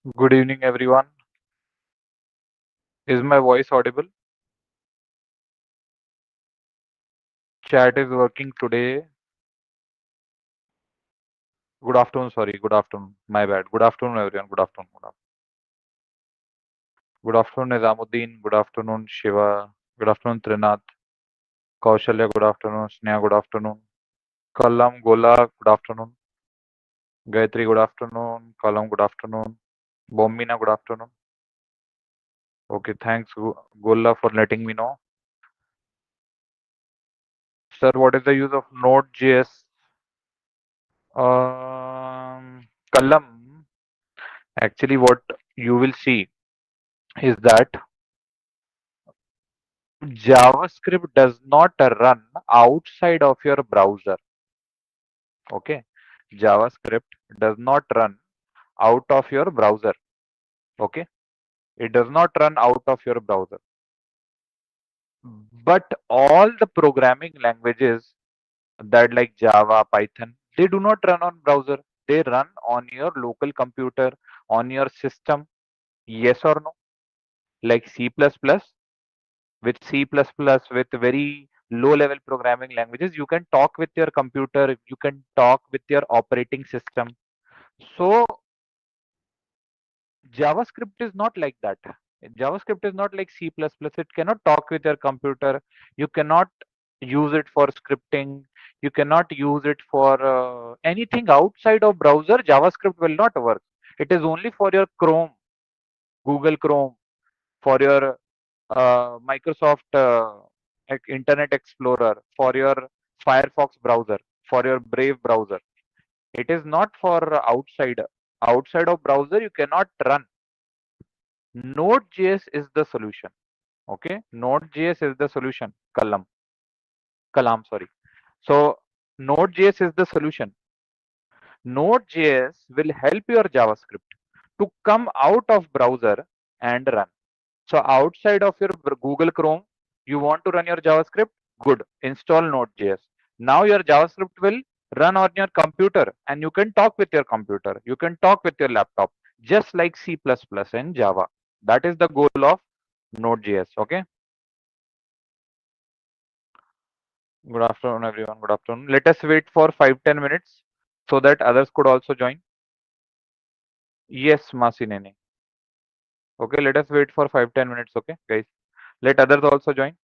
Good evening, everyone. Is my voice audible? Chat is working today. Good afternoon, sorry. Good afternoon. My bad. Good afternoon, everyone. Good afternoon. Good afternoon, Nizamuddin. Good afternoon, Shiva. Good afternoon, Trinath. Kaushalya, good afternoon. Sneha, good afternoon. Kallam, Gola, good afternoon. Gayatri, good afternoon. Kallam, good afternoon. Bombina, good afternoon. Okay, thanks, Gola, for letting me know. Sir, what is the use of Node.js? Kallam, actually, what you will see is that JavaScript does not run outside of your browser. Okay. JavaScript does not run out of your browser. Okay. It does not run out of your browser. But all the programming languages that like Java, Python, they do not run on browser. They run on your local computer, on your system. Yes or no? Like C++, with C++, with very low level programming languages, you can talk with your computer, you can talk with your operating system. So JavaScript is not like that. JavaScript is not like C++. It cannot talk with your computer. You cannot use it for scripting. You cannot use it for anything outside of browser. JavaScript will not work. It is only for your Chrome, Google Chrome, for your Microsoft Internet Explorer, for your Firefox browser, for your Brave browser. It is not for outside. Outside of browser, you cannot run. Node.js is the solution. Okay, Node.js is the solution. Kalam, sorry. So Node.js is the solution. Node.js will help your JavaScript to come out of browser and run. So outside of your Google Chrome, you want to run your JavaScript? Good. Install Node.js. Now your JavaScript will run on your computer and you can talk with your computer. You can talk with your laptop, just like C++ and Java. That is the goal of Node.js. Okay. Good afternoon, everyone. Good afternoon. Let us wait for 5-10 minutes so that others could also join. Yes, Masi Nene. Okay, let us wait for 5-10 minutes. Okay, guys. Let others also join.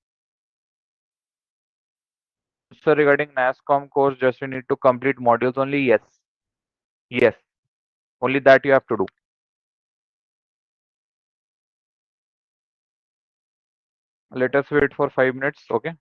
So regarding NASCOM course, just you need to complete modules only. Yes. Yes. Only that you have to do. Let us wait for 5 minutes. Okay.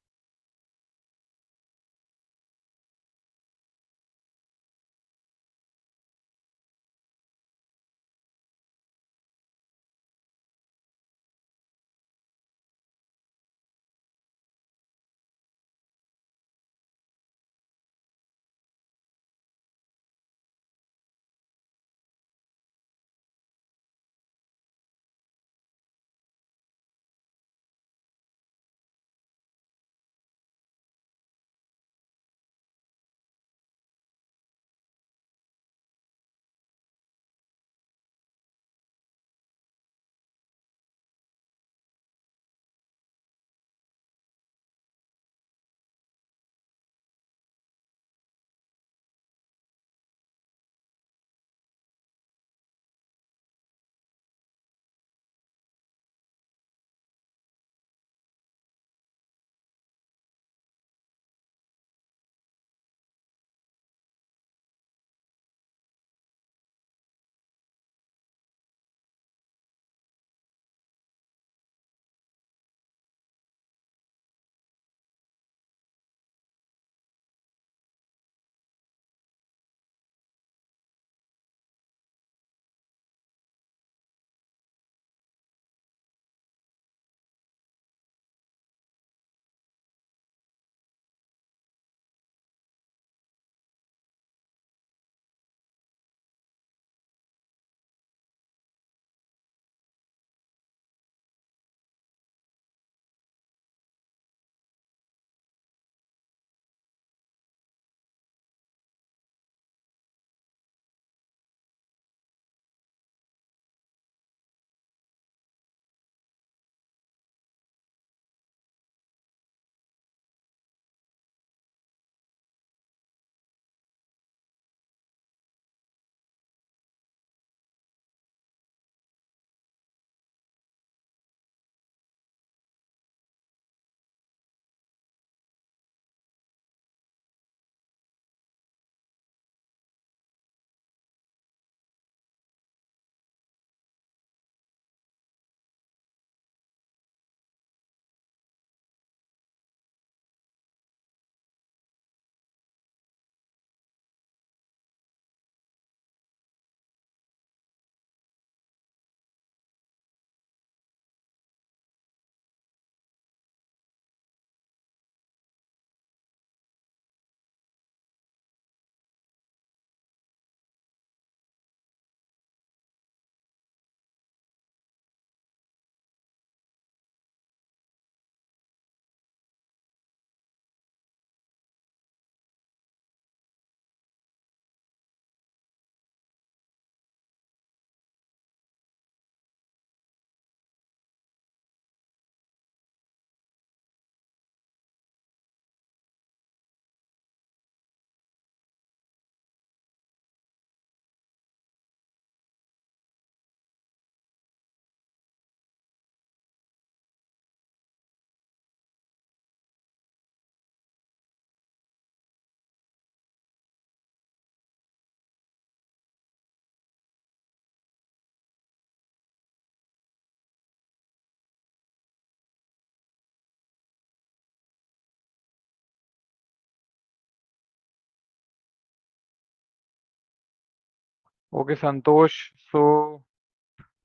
Okay, Santosh. So,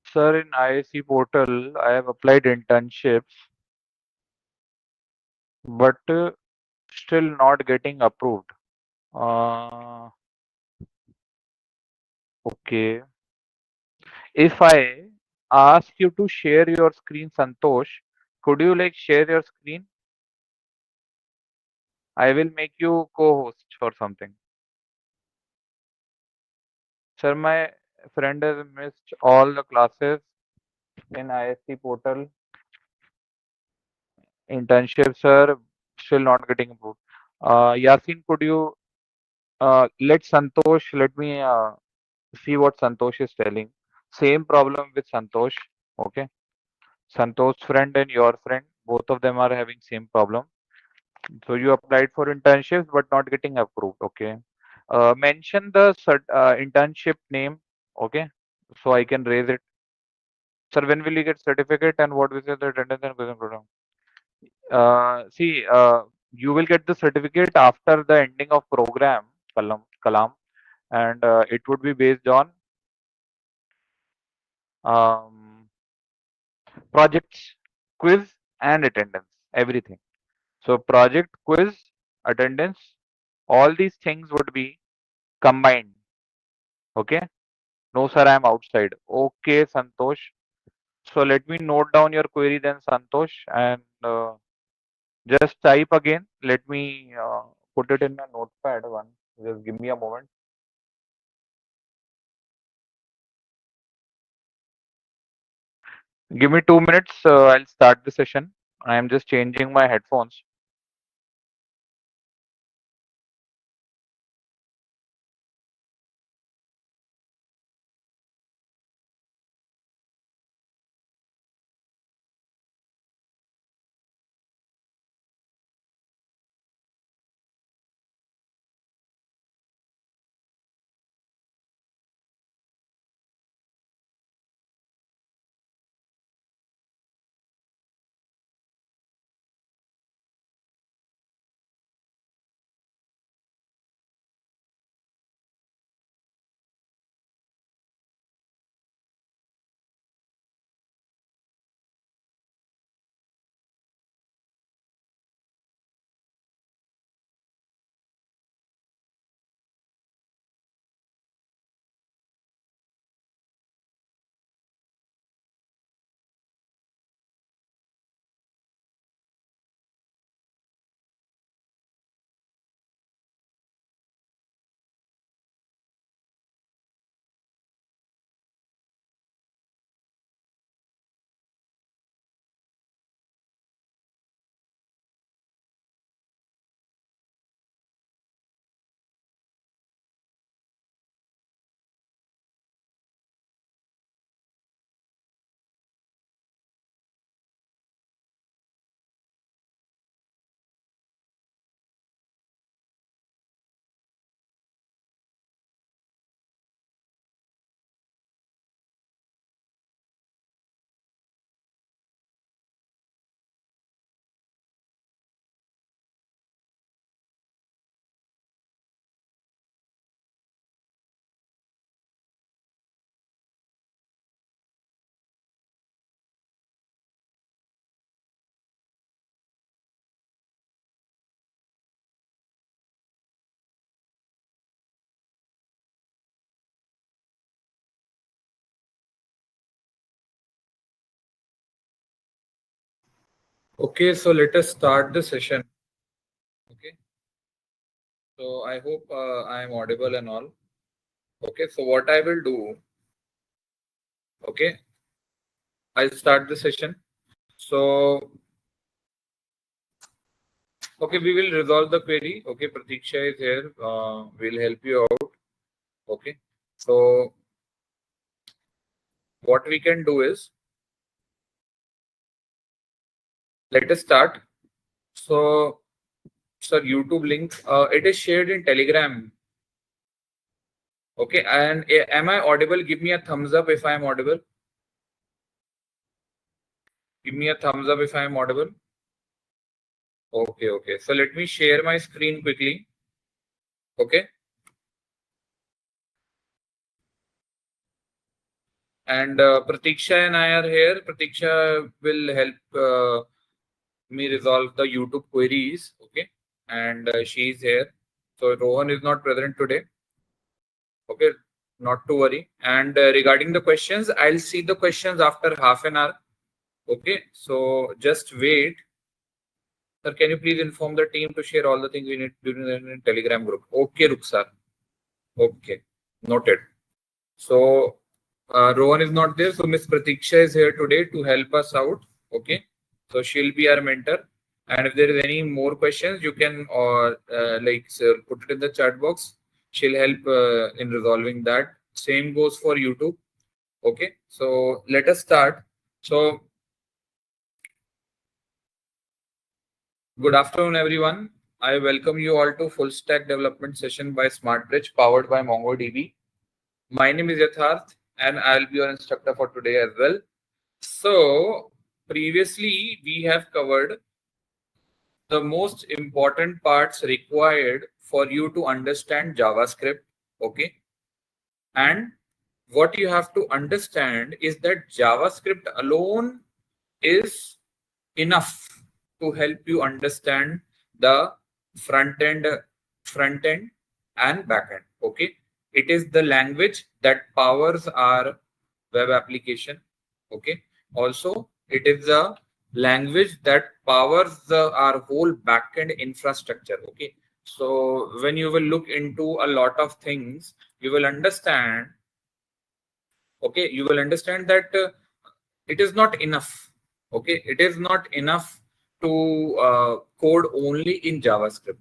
sir, in ISC portal, I have applied internships, but still not getting approved. Uh, okay. If I ask you to share your screen, Santosh, could you like share your screen? I will make you co-host or something. Sir, my friend has missed all the classes in ISC portal. Internship, sir, still not getting approved. Yasin, could you let Santosh, let me see what Santosh is telling. Same problem with Santosh. Okay. Santosh's friend and your friend, both of them are having same problem. So you applied for internships but not getting approved. Okay. Mention the internship name. Okay. So I can raise it. Sir, when will you get certificate and what will be the attendance and quizzing program? See, you will get the certificate after the ending of program, Kalam, and it would be based on um, projects, quiz, and attendance, everything. So project, quiz, attendance, all these things would be combined. Okay. No, sir, I am outside. Okay, Santosh. So let me note down your query then, Santosh, and just type again. Let me put it in my notepad one. Just give me a moment. Give me 2 minutes. I'll start the session. I am just changing my headphones. Okay, so let us start the session. Okay, so I hope I am audible and all. Okay, so what I will do, okay, I'll start the session. So, okay, we will resolve the query. Okay, Pratiksha is here. We'll help you out. Okay, so what we can do is, let us start. So, sir, YouTube link, it is shared in Telegram. Okay, and am I audible? Give me a thumbs up if I am audible. Give me a thumbs up if I am audible. Okay, okay. So let me share my screen quickly. Okay. And Pratiksha and I are here. Pratiksha will help me resolve the YouTube queries. Okay, and she's here. So Rohan is not present today. Okay, not to worry. And regarding the questions, I'll see the questions after half an hour. Okay, so just wait. Sir, can you please inform the team to share all the things we need during the Telegram group? Okay, Ruksar. Okay, noted. So Rohan is not there, so Miss Pratiksha is here today to help us out. Okay, so she'll be our mentor. And if there is any more questions, you can put it in the chat box. She'll help in resolving that. Same goes for YouTube. Okay, so let us start. So good afternoon, everyone. I welcome you all to full stack development session by SmartBridge powered by MongoDB. My name is Yatharth and I'll be your instructor for today as well. So previously we have covered the most important parts required for you to understand JavaScript. Okay. And what you have to understand is that JavaScript alone is enough to help you understand the front end and back end. Okay. It is the language that powers our web application. Okay. Also, it is the language that powers our whole backend infrastructure. Okay. So when you will look into a lot of things, you will understand. Okay, you will understand that it is not enough. Okay, it is not enough to code only in JavaScript.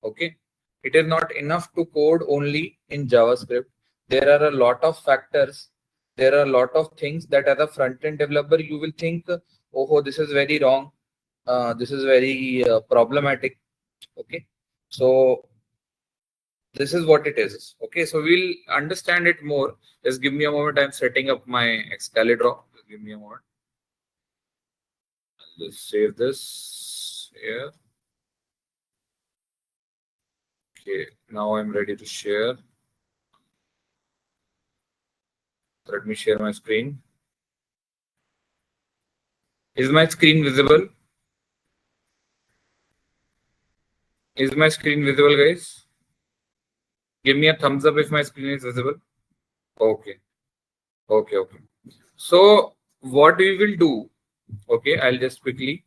Okay, it is not enough to code only in JavaScript. There are a lot of factors. There are a lot of things that as a front-end developer you will think, oh, this is very wrong. This is very problematic. Okay, so this is what it is. Okay, so we'll understand it more. Just give me a moment. I'm setting up my Excalibur. Just give me a moment. I'll just save this here. Okay, now I'm ready to share. Let me share my screen. Is my screen visible? Is my screen visible, guys? Give me a thumbs up if my screen is visible. Okay. Okay. So what we will do, okay, I'll just quickly,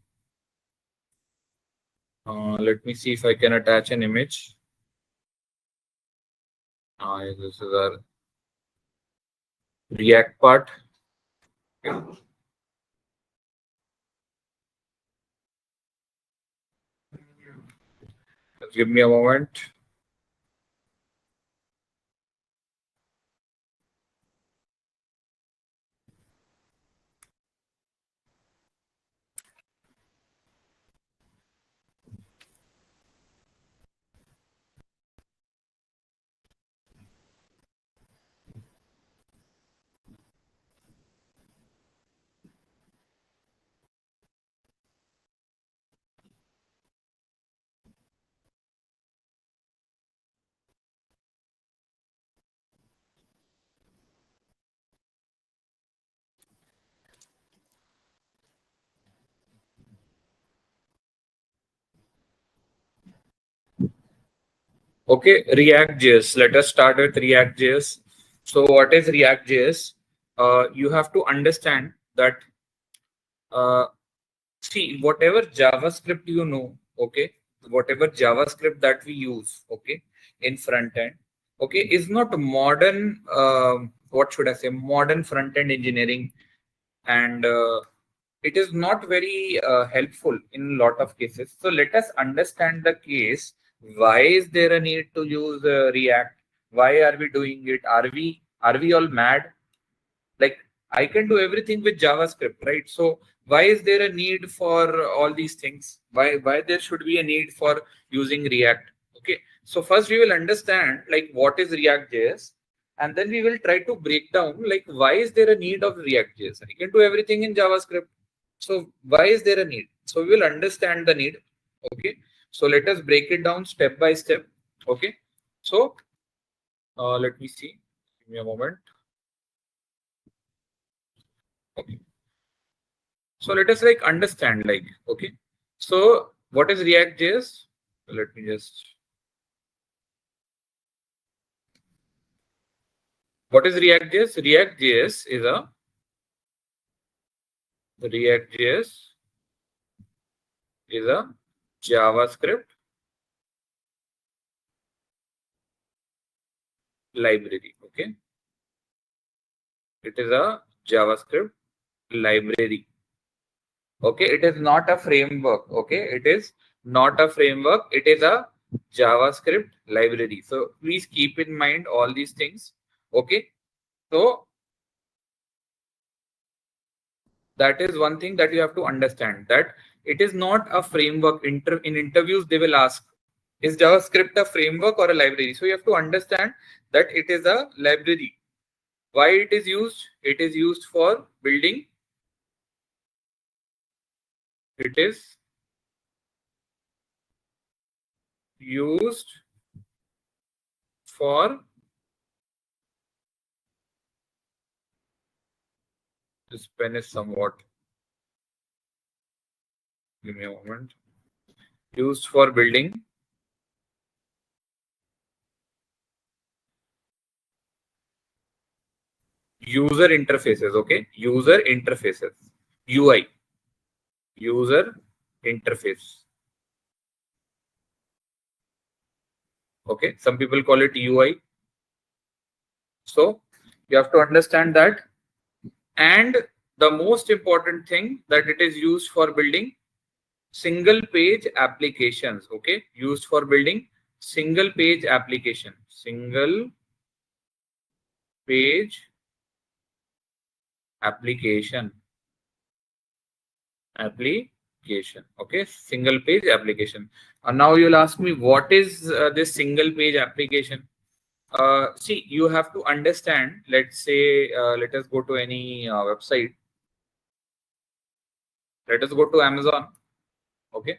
let me see if I can attach an image. This is our React part. Okay. Just give me a moment. Okay, ReactJS. Let us start with ReactJS. So what is ReactJS? You have to understand that, see, whatever JavaScript you know, okay, whatever JavaScript that we use, okay, in front end, okay, is not modern, what should I say, modern front end engineering. And it is not very helpful in a lot of cases. So let us understand the case. Why is there a need to use React? Why are we doing it? Are we all mad? Like, I can do everything with JavaScript, right? So why is there a need for all these things? Why there should be a need for using React? Okay. So first we will understand like what is React.js, and then we will try to break down like why is there a need of React.js? I can do everything in JavaScript. So why is there a need? So we will understand the need. Okay. So let us break it down step by step. Okay. So let me see. Give me a moment. Okay. So let us like understand like, okay. So what is ReactJS? Let me just. What is ReactJS? ReactJS is a JavaScript library. Okay. It is a JavaScript library. Okay. It is not a framework. Okay. It is not a framework. It is a JavaScript library. So please keep in mind all these things. Okay. So that is one thing that you have to understand, that it is not a framework. In interviews, they will ask, is JavaScript a framework or a library? So you have to understand that it is a library. Why it is used? It is used for building. It is used for this pen is somewhat. Give me a moment. Used for building user interfaces. Okay, user interfaces. UI. User interface. Okay, some people call it UI. So you have to understand that. And the most important thing, that it is used for building single page applications. Okay, used for building single page application. Single page application. Okay, single page application. And now you'll ask me, what is this single page application? See, you have to understand. Let's say, let us go to any website. Let us go to Amazon. Okay.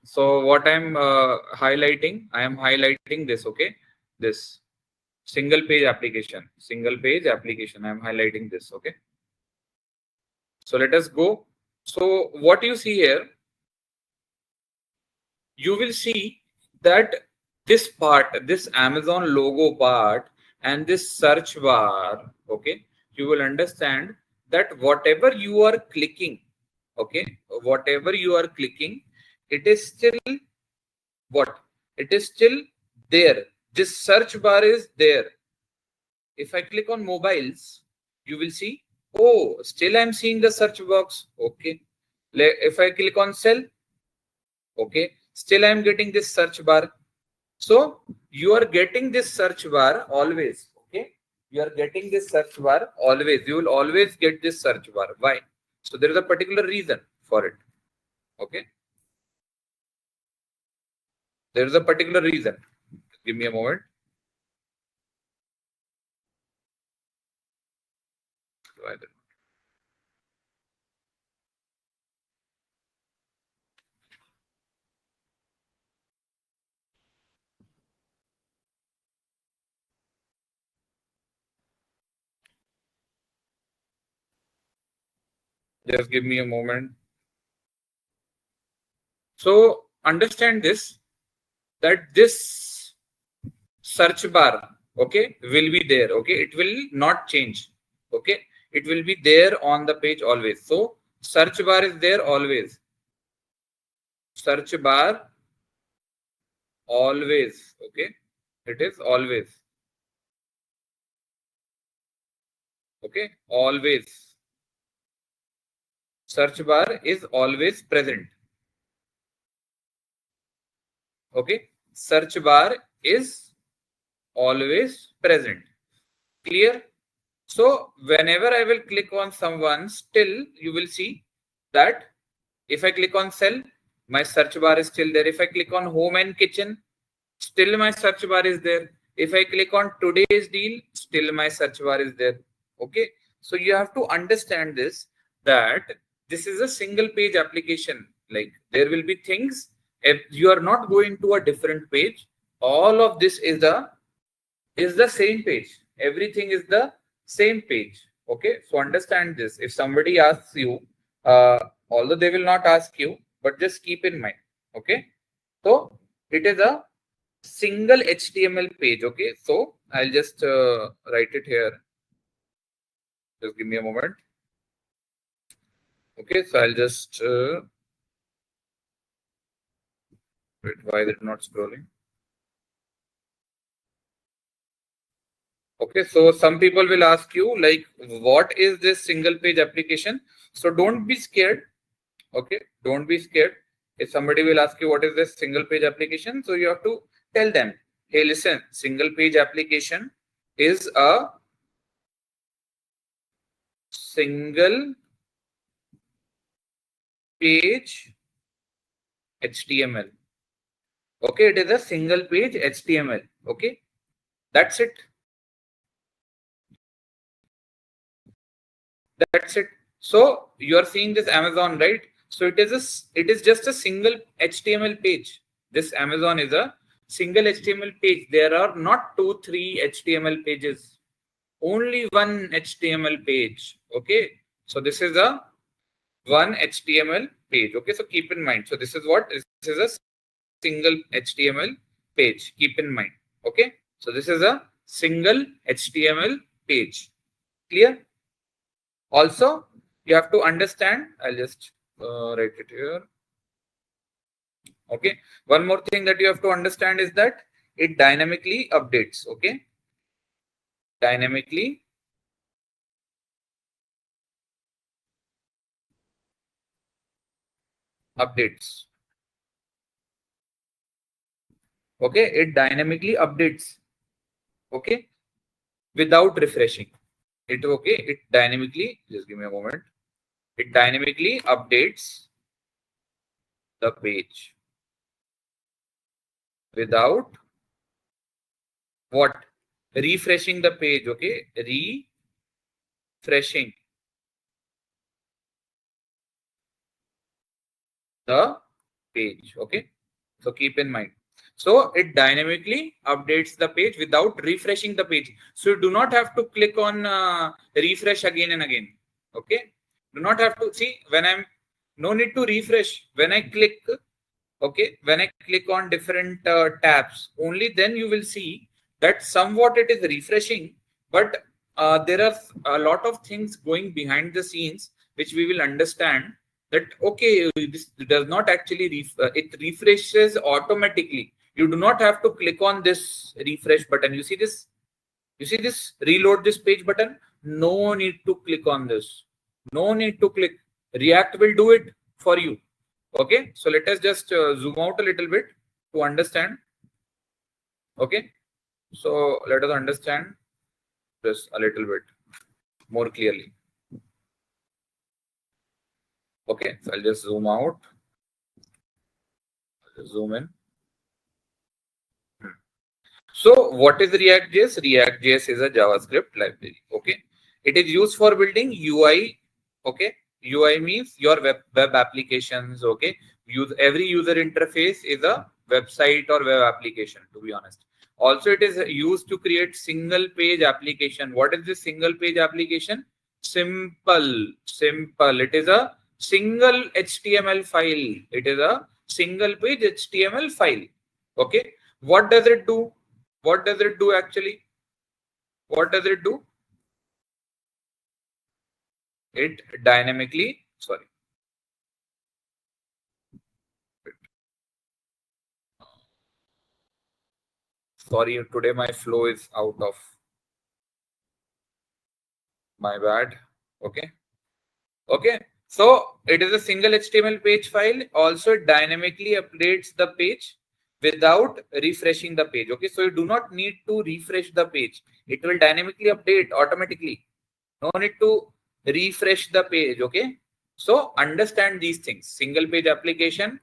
So what I'm highlighting, I am highlighting this. Okay, this single page application. Single page application. I'm highlighting this. Okay. So let us go. So what you see here, you will see that this part, this Amazon logo part, and this search bar. Okay, you will understand that whatever you are clicking, okay, whatever you are clicking, it is still what? It is still there. This search bar is there. If I click on mobiles, you will see, oh, still I'm seeing the search box. Okay. If I click on cell, okay, still I'm getting this search bar. So you are getting this search bar always. Okay. You are getting this search bar always. You will always get this search bar. Why? So there is a particular reason for it. Okay. There is a particular reason. Give me a moment. Just give me a moment. So understand this, that this search bar, okay, will be there. Okay, it will not change. Okay, it will be there on the page always. So search bar is there always. Search bar always. Okay, it is always. Okay, always. Search bar is always present. Okay, search bar is always present. Clear? So whenever I will click on someone, still you will see that if I click on cell, my search bar is still there. If I click on home and kitchen, still my search bar is there. If I click on today's deal, still my search bar is there. Okay. So you have to understand this, that this is a single page application. Like there will be things, if you are not going to a different page, all of this is the same page. Everything is the same page. Okay, so understand this. If somebody asks you, although they will not ask you, but just keep in mind. Okay, so it is a single HTML page. Okay, so I'll just write it here. Just give me a moment. Okay, so I'll just wait, why is it not scrolling? Okay, so some people will ask you like, what is this single page application? So don't be scared. Okay, don't be scared. If somebody will ask you what is this single page application, so you have to tell them, hey, listen, single page application is a single page HTML. Okay, it is a single page HTML. Okay, that's it. That's it. So you are seeing this Amazon, right? So it is just a single HTML page. This Amazon is a single HTML page. There are not 2, 3 HTML pages. Only one HTML page. Okay. So this is a one HTML page. Okay. So keep in mind. So this is what? This is a single HTML page. Keep in mind. Okay. So this is a single HTML page. Clear? Also, you have to understand. I'll just write it here. Okay. One more thing that you have to understand is that it dynamically updates. Okay. Dynamically updates. Okay. It dynamically updates. Okay. Without refreshing. It dynamically, just give me a moment. It dynamically updates the page without what? Refreshing the page. Okay. Refreshing the page. Okay. So keep in mind. So it dynamically updates the page without refreshing the page. So you do not have to click on refresh again and again. Okay. Do not have to see when I'm no need to refresh. When I click, okay, when I click on different tabs, only then you will see that somewhat it is refreshing, but there are a lot of things going behind the scenes which we will understand that okay, this does not actually it refreshes automatically. You do not have to click on this refresh button. You see this reload this page button. No need to click on this. No need to click. React will do it for you. Okay, so let us just zoom out a little bit to understand. Okay, so let us understand this a little bit more clearly. Okay, so I'll just zoom out, zoom in. So what is ReactJS? ReactJS is a JavaScript library. Okay, it is used for building UI. Okay, UI means your web applications. Okay, every user interface is a website or web application, to be honest. Also, it is used to create single page application. What is this single page application? Simple. It is a single HTML file. It is a single page HTML file. Okay, what does it do? What does it do actually? What does it do? It dynamically, sorry. Sorry, today my flow is out of my bad. Okay. Okay. So it is a single HTML page file. Also, it dynamically updates the page without refreshing the page. Okay. So you do not need to refresh the page. It will dynamically update automatically. No need to refresh the page. Okay. So understand these things. Single page application,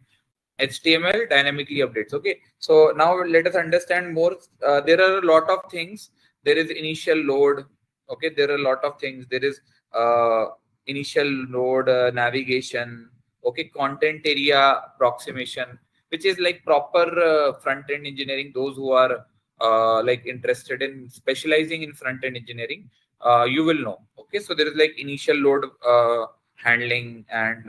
HTML dynamically updates. Okay. So now let us understand more. There are a lot of things. There is initial load. Okay. There are a lot of things. There is initial load navigation. Okay. Content area approximation, which is like proper front end engineering. Those who are like interested in specializing in front end engineering, you will know. Okay, so there is like initial load handling and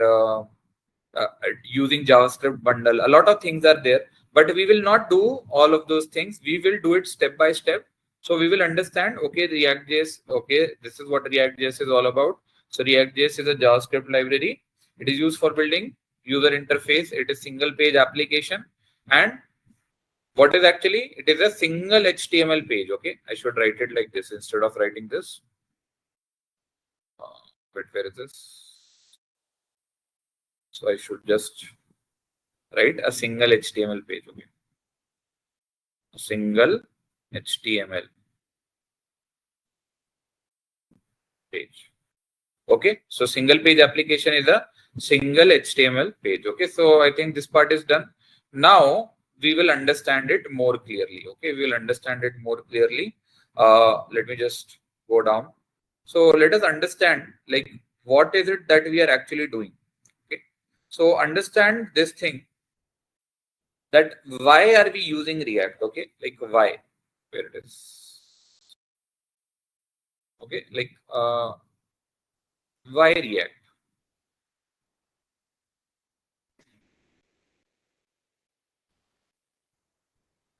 using JavaScript bundle. A lot of things are there, but we will not do all of those things. We will do it step by step. So we will understand, okay, ReactJS, okay, this is what ReactJS is all about. So ReactJS is a JavaScript library. It is used for building user interface. It is single page application. And what is actually, it is a single HTML page. Okay, I should write it like this instead of writing this. But where is this? So I should just write a single HTML page. Okay, a single HTML page. Okay, so single page application is a single HTML page. Okay, so I think this part is done. Now we will understand it more clearly. Okay, we will understand it more clearly. Let me just go down. So let us understand, like, what is it that we are actually doing. Okay, so understand this thing, that why are we using React. Okay, like why, where it is. Okay, like why React?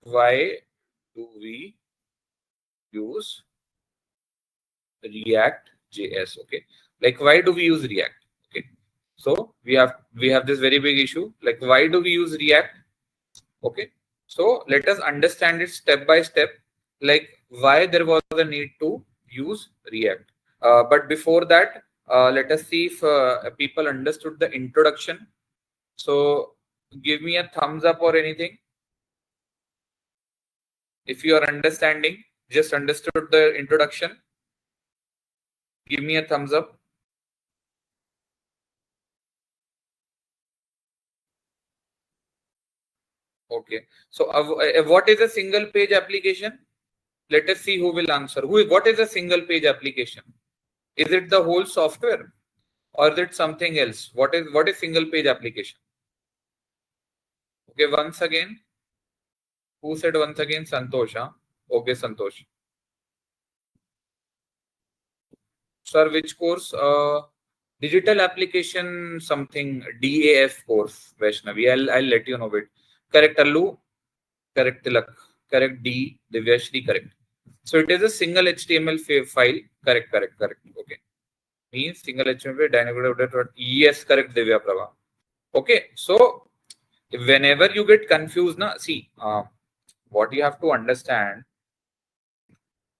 Why do we use ReactJS? Okay, like why do we use React? Okay, so we have this very big issue, like why do we use React? Okay, so let us understand it step by step, like why there was a need to use React. But before that, let us see if people understood the introduction. So give me a thumbs up or anything if you are understanding, just understood the introduction. Give me a thumbs up. Okay, so what is a single page application? Let us see who will answer. What is a single page application? Is it the whole software or is it something else? What is single page application? Okay, once again, who said once again? Santosh. Huh? Okay, Santosh. Sir, which course? Digital application something, DAF course, Vaishnavi. I'll let you know it. Correct, Allu. Correct, Tilak. Correct, D. Divyashri. Correct. So it is a single HTML file. Correct. Okay. Means single HTML dynamic. Yes, correct, Divya Prabha. Okay. So whenever you get confused, na, see, what you have to understand.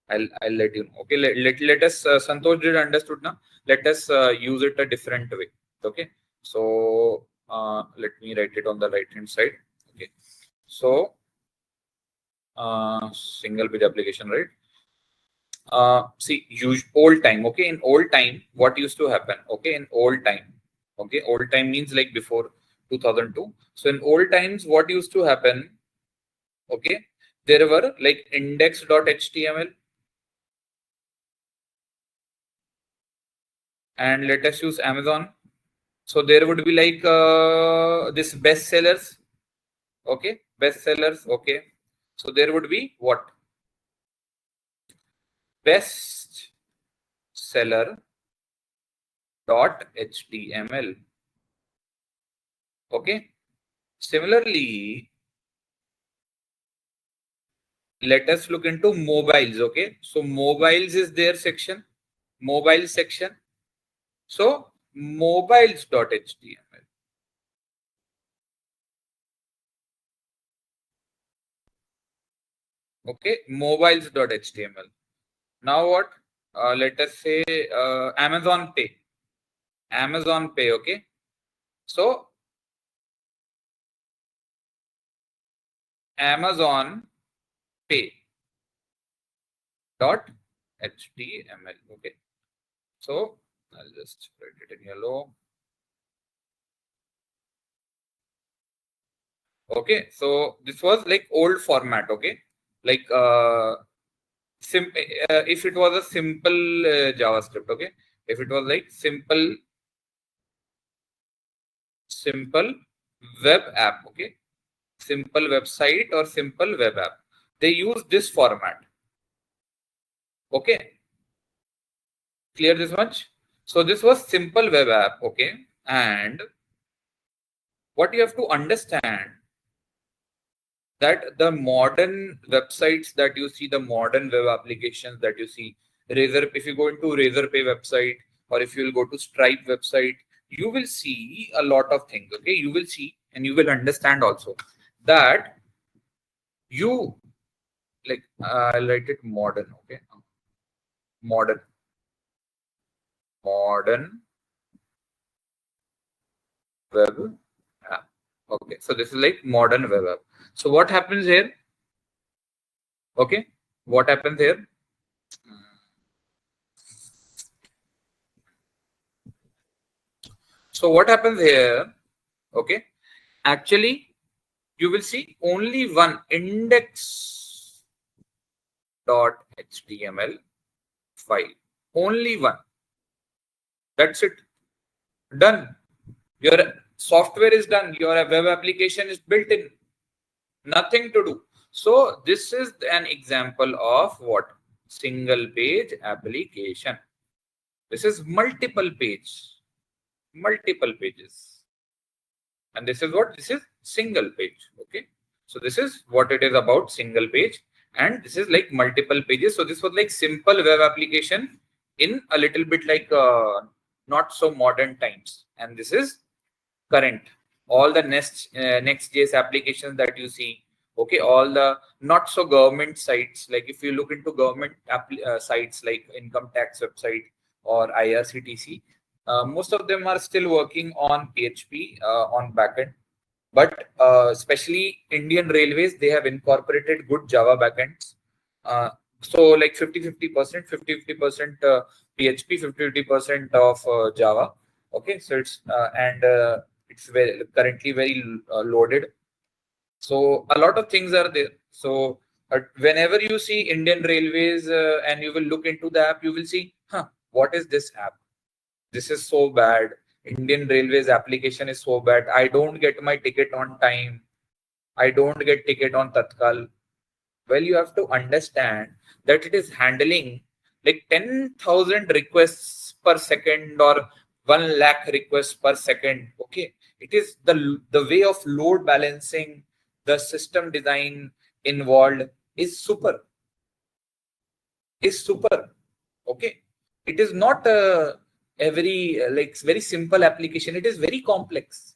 I'll let you know. Okay, let us Santosh did understood now. Let us use it a different way. Okay, so let me write it on the right hand side. Okay, so single page application, right? See, use old time. Okay, in old time, what used to happen? Okay, in old time. Okay, old time means like before 2002. So in old times, what used to happen? Okay, there were like index.html. And let us use Amazon. So there would be like this bestsellers. Okay, bestsellers. Okay, so there would be what? Bestseller.html. Okay, similarly, let us look into mobiles. Okay, so mobiles is their section, mobile section. So mobiles.html. Okay, mobiles.html. Now what? Let us say Amazon Pay. Amazon Pay. Okay, so Amazon Pay dot html. Okay, so I'll just write it in yellow. Okay, so this was like old format. Okay, like if it was a simple JavaScript. Okay, if it was like simple web app. Okay, simple website or simple web app, they use this format. Okay, Clear this much? So this was simple web app, okay? And what you have to understand that the modern websites that you see, the modern web applications that you see, if you go into Razorpay website or if you will go to Stripe website, you will see a lot of things, okay? You will see and you will understand also that you like, I'll write it modern, okay? Modern web app. Okay, so this is like modern web app. So what happens here? Okay, what happens here? So what happens here? Okay, actually, you will see only one index.html file. Only one. That's it. Done. Your software is done. Your web application is built in. Nothing to do. So this is an example of what? Single page application. This is multiple pages. And this is what? This is single page. Okay. So this is what it is about, single page. And this is like multiple pages. So this was like simple web application in a little bit like not so modern times. And this is current. All the Next.js applications that you see, okay, all the not so government sites, like if you look into government sites like income tax website or IRCTC, most of them are still working on PHP on backend. But especially Indian Railways, they have incorporated good Java backends. So like 50-50%, 50-50% PHP, 50-50% of Java. Okay, so it's it's currently very loaded. So a lot of things are there. So whenever you see Indian Railways and you will look into the app, you will see, what is this app? This is so bad. Indian Railways application is so bad. I don't get my ticket on time. I don't get ticket on Tatkal. Well, you have to understand that it is handling like 10,000 requests per second or 1 lakh requests per second. Okay. It is the way of load balancing, the system design involved is super. Okay. It is not a very simple application. It is very complex.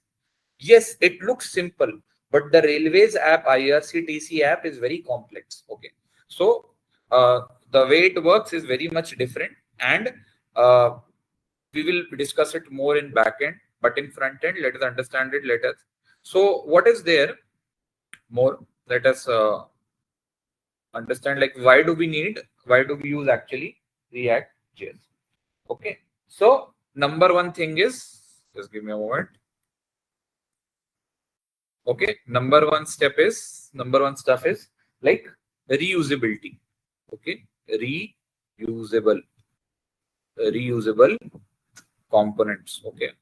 Yes, it looks simple, but the Railways app, IRCTC app is very complex. Okay. So the way it works is very much different, and we will discuss it more in backend, but in front end, let us understand it later. So what is there more? Let us understand, like, why do we use actually ReactJS? Okay. So number one thing is, just give me a moment. Okay, number one stuff is like reusability. Okay, reusable components. Okay,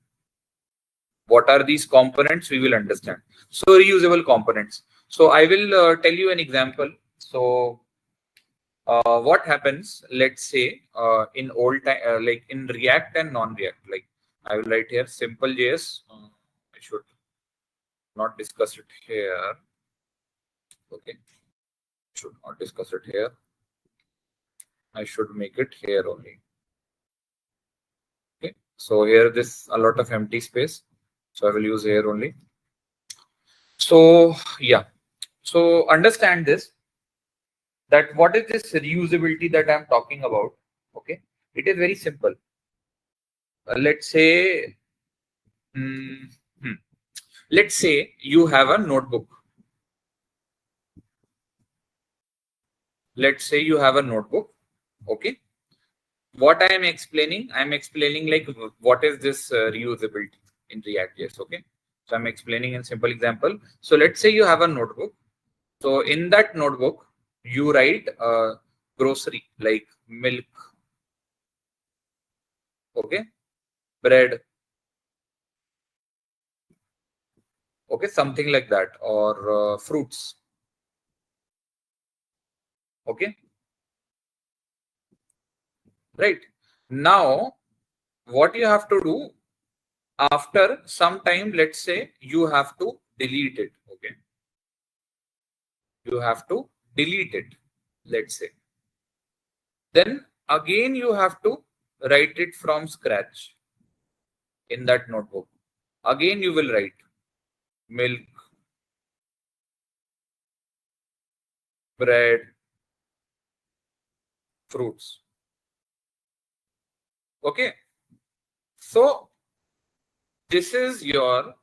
what are these components? We will understand. So reusable components. So I will tell you an example. So what happens? Let's say in old time, like in React and non-React. Like I will write here simple JS. I should not discuss it here. Okay, should not discuss it here. I should make it here only. Okay, so here this a lot of empty space, so I will use here only. So yeah, so understand this, that what is this reusability that I'm talking about? Okay, it is very simple. Let's say let's say you have a notebook. Let's say you have a notebook. Okay, what I'm explaining like what is this reusability in ReactJS. Okay, so I'm explaining in simple example. So let's say you have a notebook. So in that notebook, you write grocery like milk, okay, bread, okay, something like that, or fruits. Okay, right. Now, what you have to do after some time, let's say you have to delete it. Okay. You have to delete it, let's say. Then again, you have to write it from scratch in that notebook. Again, you will write milk, bread, fruits. Okay. So this is your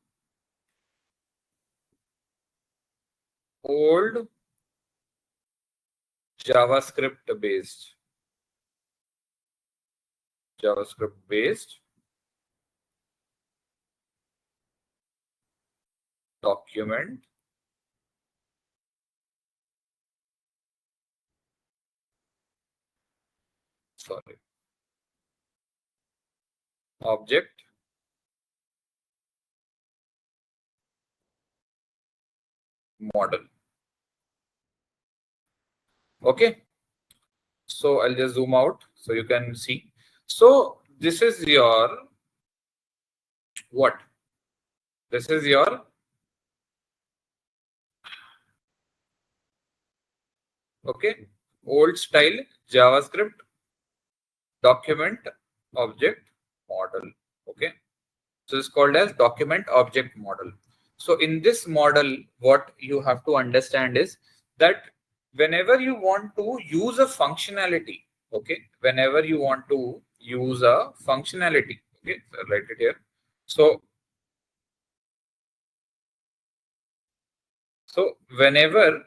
old JavaScript based document object model. Okay. So I'll just zoom out so you can see. So this is your what? This is your old style JavaScript document object model. Okay. So it's called as document object model. So in this model, what you have to understand is that whenever you want to use a functionality, okay, whenever you want to use a functionality, okay, so I'll write it here. So whenever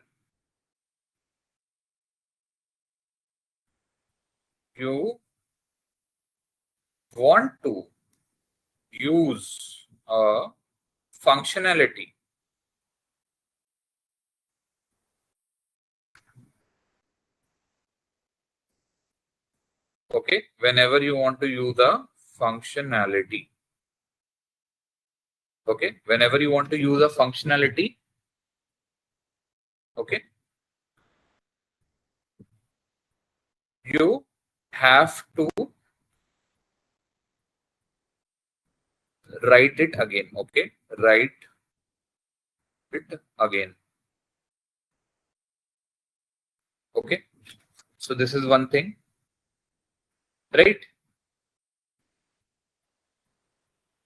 you want to use a functionality, okay, whenever you want to use a functionality, okay, whenever you want to use a functionality, okay, you have to write it again. Okay, write it again. Okay, so this is one thing, right?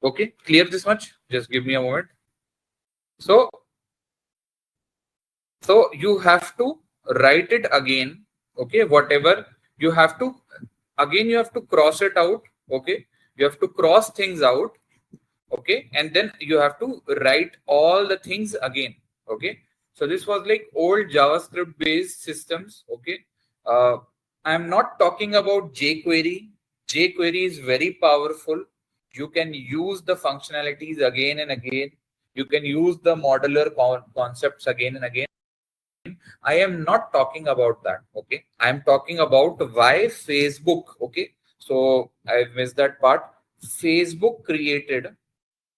Okay, clear this much? Just give me a moment. So you have to write it again. Okay, whatever you have to, again you have to cross it out. Okay, you have to cross things out. Okay, and then you have to write all the things again. Okay, so this was like old JavaScript based systems. Okay, I'm not talking about jQuery. jQuery is very powerful. You can use the functionalities again and again. You can use the modular concepts again and again. I am not talking about that. Okay, I am talking about why Facebook. Okay, so I missed that part. Facebook created,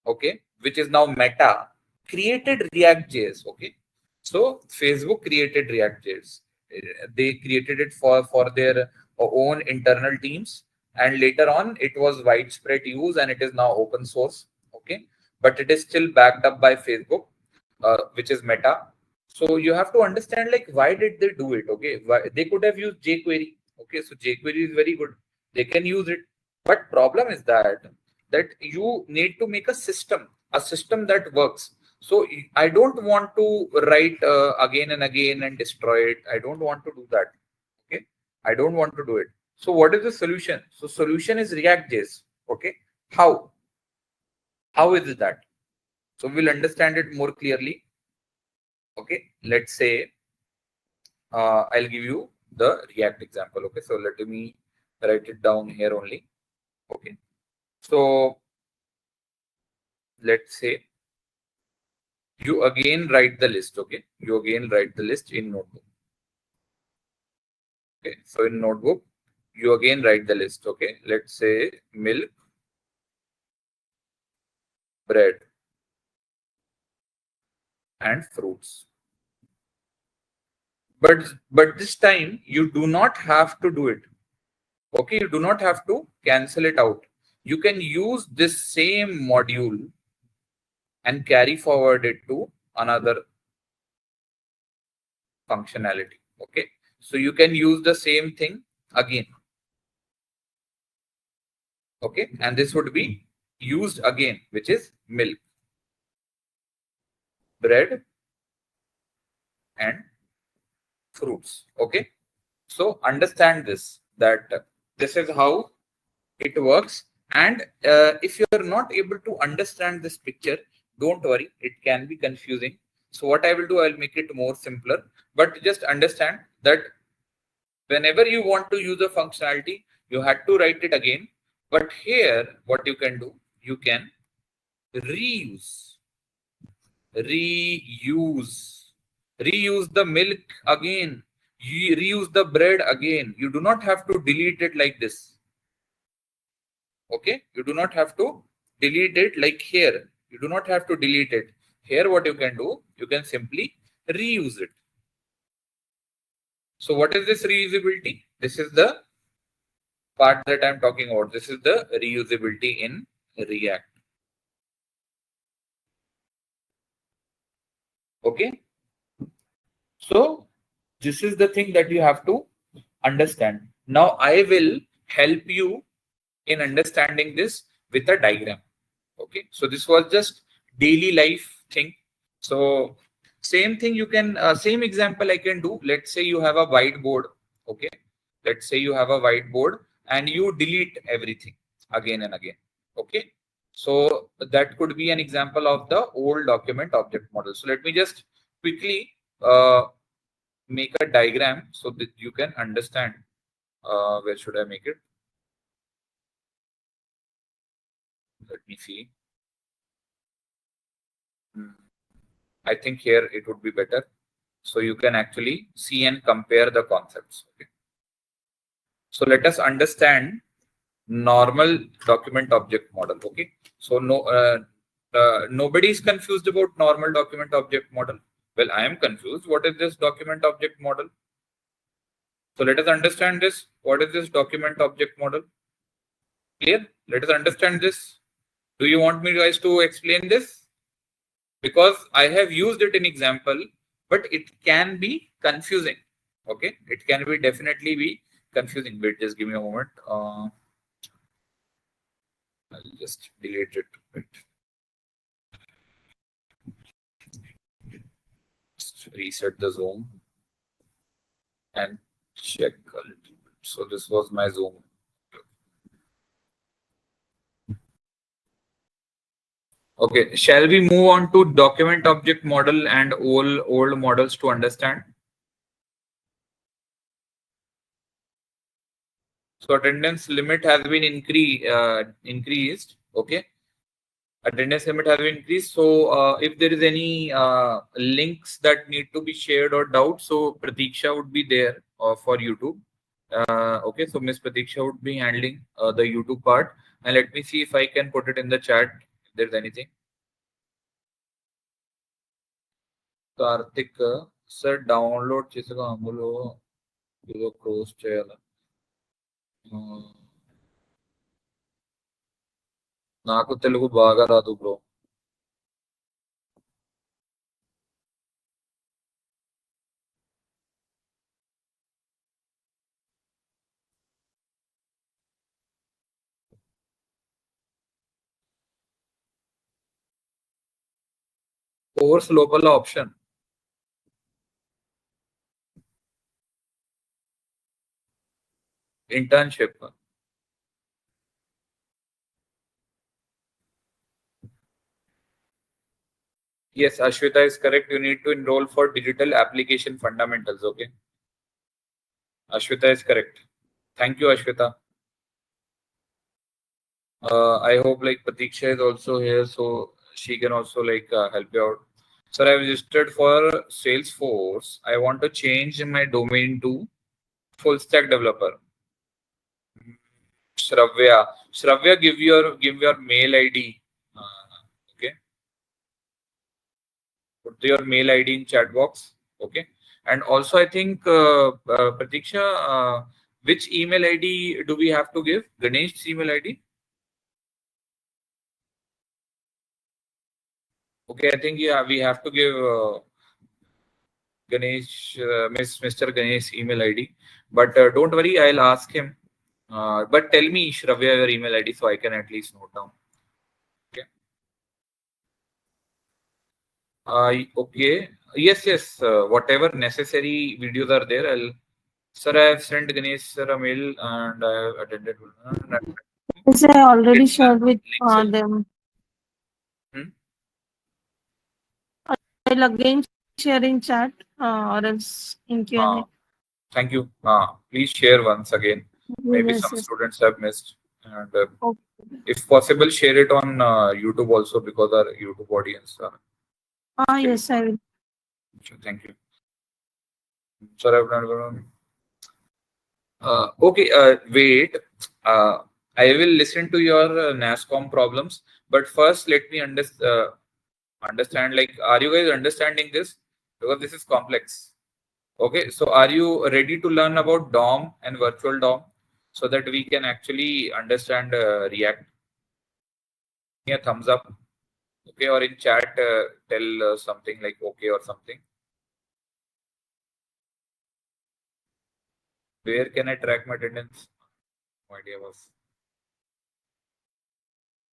okay, which is now Meta, created ReactJS. Okay, so Facebook created ReactJS. They created it for their own internal teams, and later on it was widespread use, and it is now open source. Okay, but it is still backed up by Facebook, which is Meta. So you have to understand, like, why did they do it? Okay, why, they could have used jQuery. Okay, so jQuery is very good. They can use it, but problem is that you need to make a system that works. So I don't want to write again and again and destroy it. I don't want to do that. Okay, I don't want to do it. So what is the solution? So solution is ReactJS. Okay, how is it that? So we'll understand it more clearly. Okay, let's say I'll give you the React example. Okay, so let me write it down here only. Okay, so let's say you again write the list. Okay, you again write the list in notebook. Okay, so in notebook you again write the list. Okay, let's say milk, bread, and fruits. But this time you do not have to do it. Okay, you do not have to cancel it out. You can use this same module and carry forward it to another functionality. Okay, so you can use the same thing again. Okay, and this would be used again, which is milk, bread, and fruits. Okay, so understand this, that this is how it works. And if you are not able to understand this picture, don't worry, it can be confusing. So what I will do, I'll make it more simpler, but just understand that whenever you want to use a functionality, you had to write it again. But here, what you can do, you can reuse the milk again, you reuse the bread again. You do not have to delete it like this. Okay, you do not have to delete it like here. You do not have to delete it here. What you can do, you can simply reuse it. So what is this reusability? This is the part that I'm talking about. This is the reusability in React. Okay, so this is the thing that you have to understand. Now I will help you in understanding this with a diagram. Okay, so this was just daily life thing. So same thing you can, same example I can do. Let's say you have a whiteboard. Okay, let's say you have a whiteboard and you delete everything again and again. Okay, so that could be an example of the old document object model. So let me just quickly make a diagram so that you can understand. Where should I make it? Let me see. I think here it would be better. So you can actually see and compare the concepts. Okay. So let us understand normal document object model. Okay. So nobody is confused about normal document object model. Well, I am confused. What is this document object model? So let us understand this. What is this document object model? Clear? Let us understand this. Do you want me guys to explain this? Because I have used it in example, but it can be confusing. Okay, it can be definitely be confusing. Wait, just give me a moment. I'll just delete it. Wait. Just reset the Zoom and check a little bit. So this was my Zoom. Okay, shall we move on to document object model and old models to understand? So attendance limit has been increased. Okay, attendance limit has been increased. So if there is any links that need to be shared or doubts, so Pratiksha would be there for YouTube. Okay, so Miss Pratiksha would be handling the YouTube part, and let me see if I can put it in the chat if there's anything. Karthik sir, download చేసగా అందులో ఏదో close చేయాలి. నాకు తెలుగు బాగా రాదు bro. Course లోపల option internship. Yes, Ashwita is correct. You need to enroll for digital application fundamentals. Okay, Ashwita is correct. Thank you, Ashwita. I hope like Pratiksha is also here, so she can also like help you out. Sir, I registered for Salesforce. I want to change my domain to full stack developer. Shravya, give your mail ID. Okay, put your mail ID in chat box. Okay, and also I think Pratiksha, which email ID do we have to give? Ganesh's email ID. Okay, I think yeah, we have to give Ganesh, Mr. Ganesh email ID. But don't worry, I'll ask him. But tell me, Shravya, your email ID so I can at least note down. Okay. Okay. Yes. Whatever necessary videos are there, Sir, I have sent Ganesh sir a mail and I have attended. Yes, I already shared with them. I'll again share in chat or else in Q&A. Thank you. Please share once again. Maybe Yes, some yes. students have missed. And Okay. if possible, share it on YouTube also because our YouTube audience are. Yes, I will. Thank you. Sir, I've done. Okay, wait. I will listen to your NASCOM problems, but first let me understand. Like, are you guys understanding this? Because this is complex. Okay, so are you ready to learn about DOM and virtual DOM so that we can actually understand React? Give me a thumbs up. Okay, or in chat, tell something like okay or something. Where can I track my attendance? No idea was.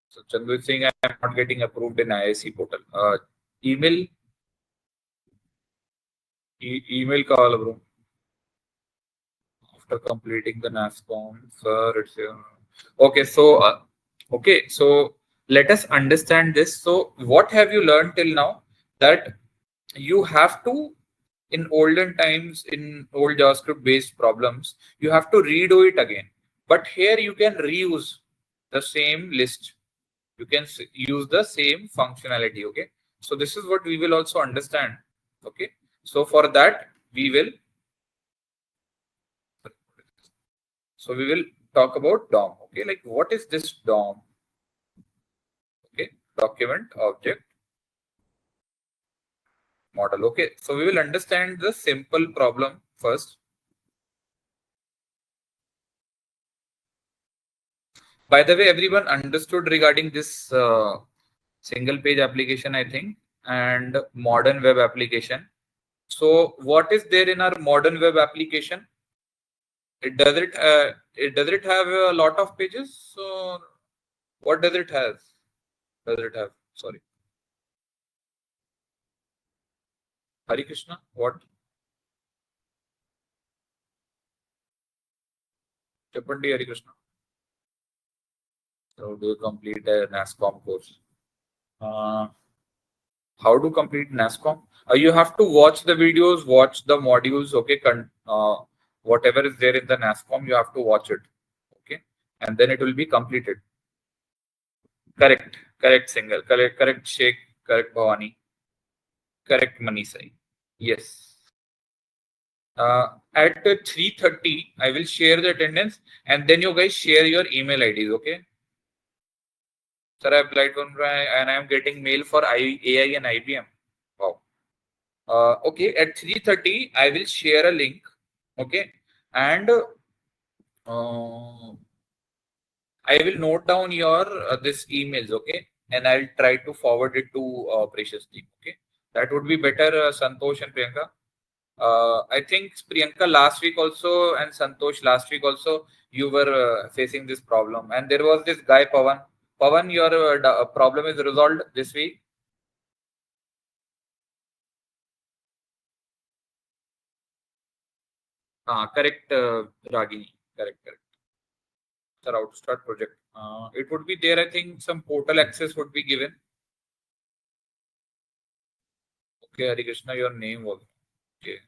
So Chandu is saying I am not getting approved in IIC portal. Email call, bro. After completing the NASCOM, sir, it's okay. So let us understand this. So what have you learned till now? That you have to, in olden times, in old JavaScript based problems, you have to redo it again. But here you can reuse the same list. You can use the same functionality. Okay. So this is what we will also understand. Okay. So for that, we will talk about DOM. Okay. Like what is this DOM? Okay. Document Object Model. Okay. So we will understand the simple problem first. By the way, everyone understood regarding this single page application, I think, and modern web application. So what is there in our modern web application? Does it have a lot of pages? So what does it have? Sorry. Hari Krishna, what? Chapandi Hari Krishna. So do you complete a NASCOM course? How to complete NASCOM? You have to watch the videos, watch the modules. Okay, whatever is there in the NASCOM, you have to watch it. Okay, and then it will be completed. Correct, Single. Correct, Sheikh. Correct, Bhavani. Correct, Manisai. Yes. At 3:30, I will share the attendance, and then you guys share your email IDs. Okay. Sir, I applied one and I am getting mail for AI and IBM. Wow. Okay, at 3:30, I will share a link. Okay, and I will note down your this emails. Okay, and I'll try to forward it to Precious team. Okay, that would be better, Santosh and Priyanka. I think Priyanka last week also and Santosh last week also you were facing this problem, and there was this guy Pawan. Pawan, your problem is resolved this week. Correct, Ragini. Correct. Sir, how to start project? It would be there. I think some portal access would be given. Okay, Hari Krishna, your name was okay.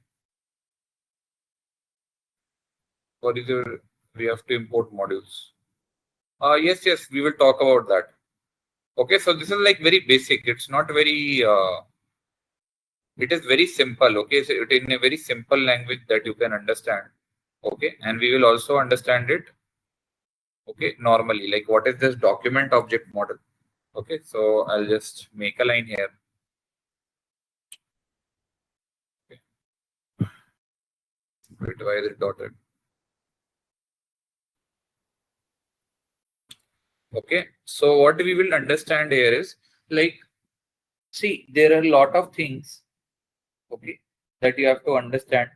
What is your? We have to import modules. Yes, we will talk about that. Okay, so this is like very basic. It's not very. It is very simple. Okay, so it in a very simple language that you can understand. Okay, and we will also understand it. Okay, normally, like what is this document object model? Okay, so I'll just make a line here. Okay. Wait, why is it dotted? Okay, so what we will understand here is like, see, there are a lot of things, okay, that you have to understand.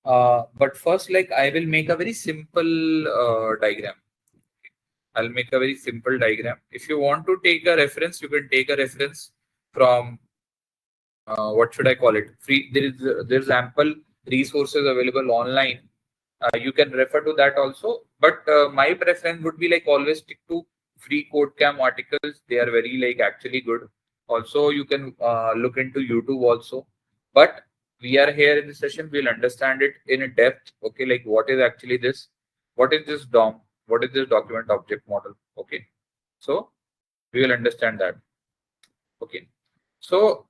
But first, like, I will make a very simple diagram. I'll make a very simple diagram. If you want to take a reference, you can take a reference from what should I call it? Free. There's ample resources available online. You can refer to that also. But my preference would be like always stick to free CodeCam articles. They are very like actually good. Also, you can look into YouTube also. But we are here in the session. We'll understand it in depth. Okay, like what is actually this? What is this DOM? What is this document object model? Okay, so we will understand that. Okay, so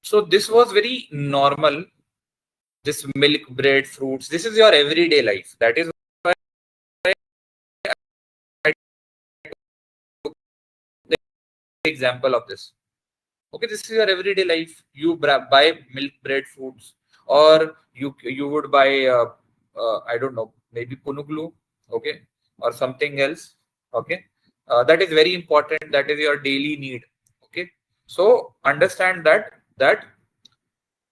so this was very normal. This milk, bread, fruits. This is your everyday life. That is why I took the example of this. Okay, this is your everyday life. You buy milk, bread, fruits, or you would buy I don't know, maybe punuglu, okay, or something else. Okay, that is very important. That is your daily need. Okay, so understand that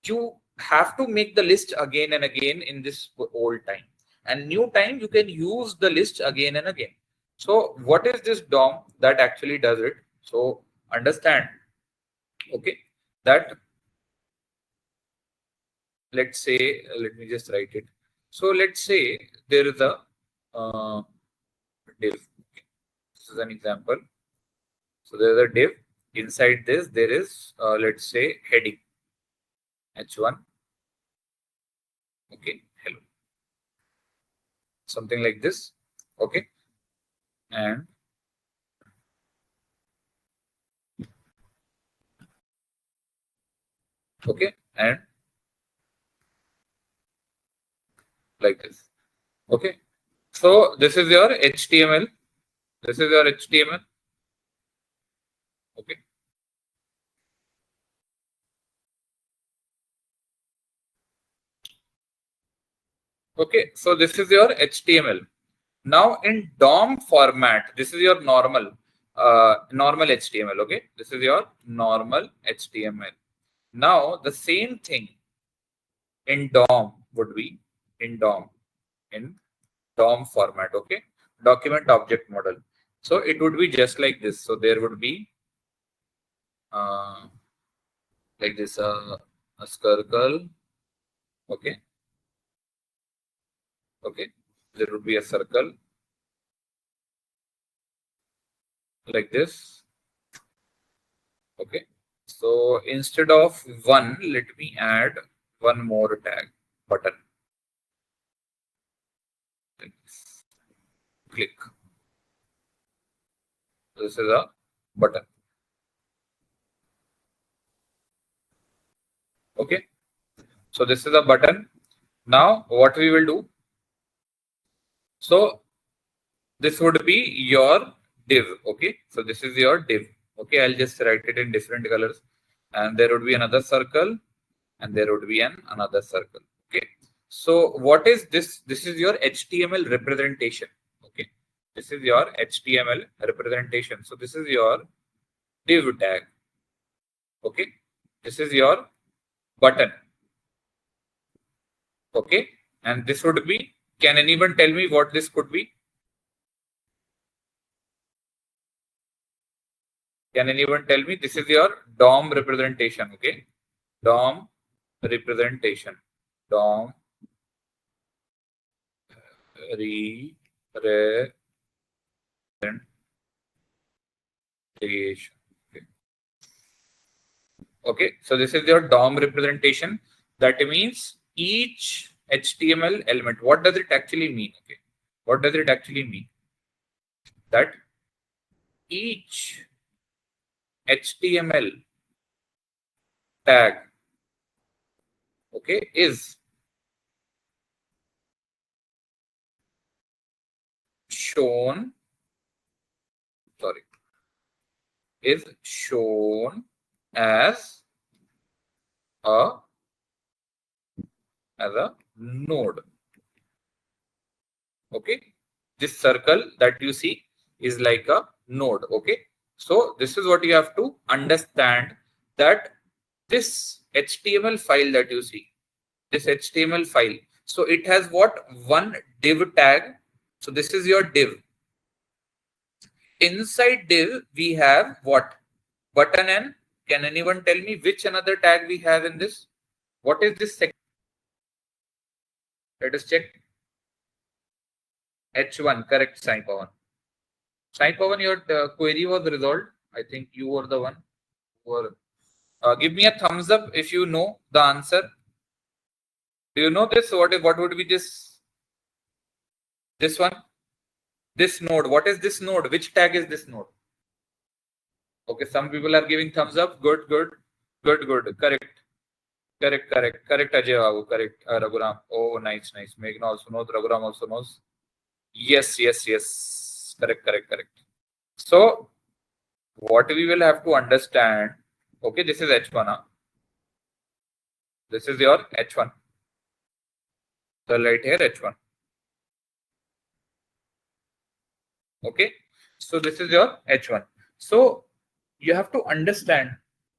you have to make the list again and again in this old time, and new time you can use the list again and again. So what is this DOM that actually does it? So understand, okay, that let's say, let me just write it. So let's say there is a div. Okay. This is an example. So there is a div. Inside this there is let's say heading h1. Okay, hello, something like this. Okay, and okay, and like this. Okay, so this is your HTML. This is your HTML. Okay, okay, so this is your HTML. Now in DOM format, this is your normal normal HTML. Okay, this is your normal HTML. Now the same thing in DOM would be in DOM format. Okay, document object model. So it would be just like this. So there would be like this a circle. Okay, okay, there would be a circle like this. Okay, so instead of one, let me add one more tag, button. Click. This is a button. Okay, so this is a button. Now what we will do? So this would be your div. Okay, so this is your div. Okay, I'll just write it in different colors, and there would be another circle, and there would be another circle. Okay, so what is this? This is your HTML representation. Okay, this is your HTML representation. So this is your div tag. Okay, this is your button. Okay, and this would be, can anyone tell me what this could be? Can anyone tell me? This is your DOM representation. Okay, DOM representation. DOM representation. Okay. Okay, so this is your DOM representation. That means each HTML element. What does it actually mean? Okay, what does it actually mean? That each HTML tag, okay, is shown. Sorry, is shown as a node. Okay, this circle that you see, is like a node. Okay, so this is what you have to understand, that this HTML file that you see, this HTML file, so it has what? One div tag. So this is your div. Inside div we have what? Button. And can anyone tell me which another tag we have in this? What is this second? Let us check. H1, correct, Sai Pawan. Sai Pawan, your query was resolved. I think you were the one who were. Give me a thumbs up if you know the answer. Do you know this? What would be this? This one? This node. What is this node? Which tag is this node? Okay, some people are giving thumbs up. Good. Correct, Ajay Babu. Correct, Raghuram. Oh, nice. Meghna also knows. Raghuram also knows. Yes. Correct. So, what we will have to understand. Okay, this is H1. Huh? This is your H1. So, right here, H1. Okay, so this is your H1. So, you have to understand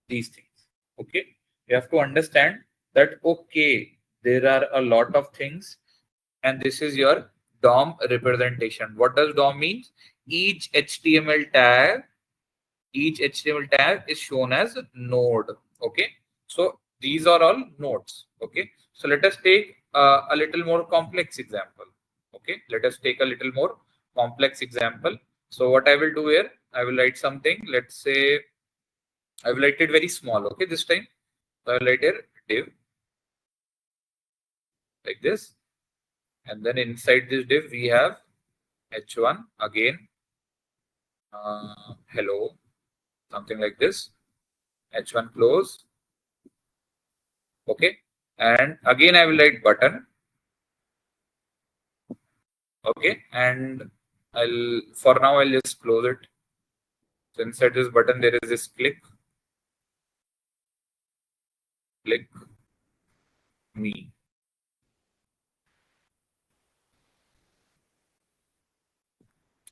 these things. Okay, you have to understand that, okay, there are a lot of things, and this is your DOM representation. What does DOM mean? Each HTML tag is shown as node. Okay, so these are all nodes. Okay, so let us take a little more complex example. Okay, let us take a little more complex example. So what I will do here, I will write something. Let's say I will write it very small. Okay, this time. So I will write here div like this, and then inside this div we have H1 again. Hello, something like this. H1 close. Okay, and again I will write button. Okay, and for now I'll just close it. So inside this button there is this click me.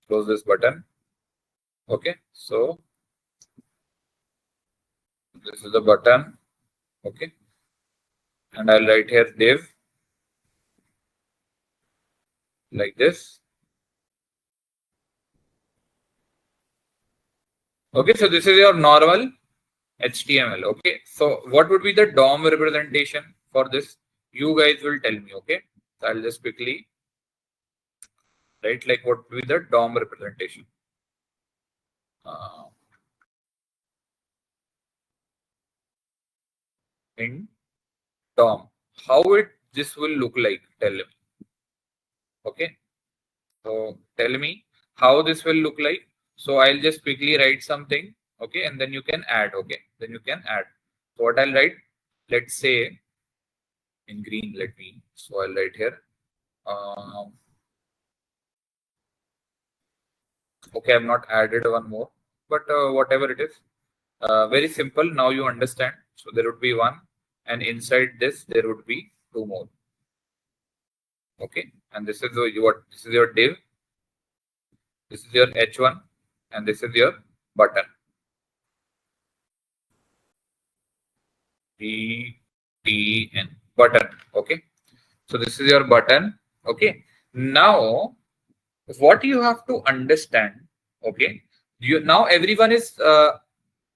Close this button. Okay, so this is the button. Okay, and I'll write here div like this. Okay, so this is your normal HTML. Okay, so what would be the DOM representation for this? You guys will tell me. Okay, so I'll just quickly write like what would be the DOM representation. In DOM, how this will look like? Tell me. Okay, so tell me how this will look like. So I'll just quickly write something. Okay, and then you can add. Okay, then you can add. So what I'll write, let's say in green, so I'll write here. Okay, I've not added one more, but whatever it is, very simple. Now you understand. So there would be one, and inside this there would be two more. Okay, and this is your div, this is your H1, and this is your button. BTN button. Okay, so this is your button. Okay, now what you have to understand. Okay, now everyone is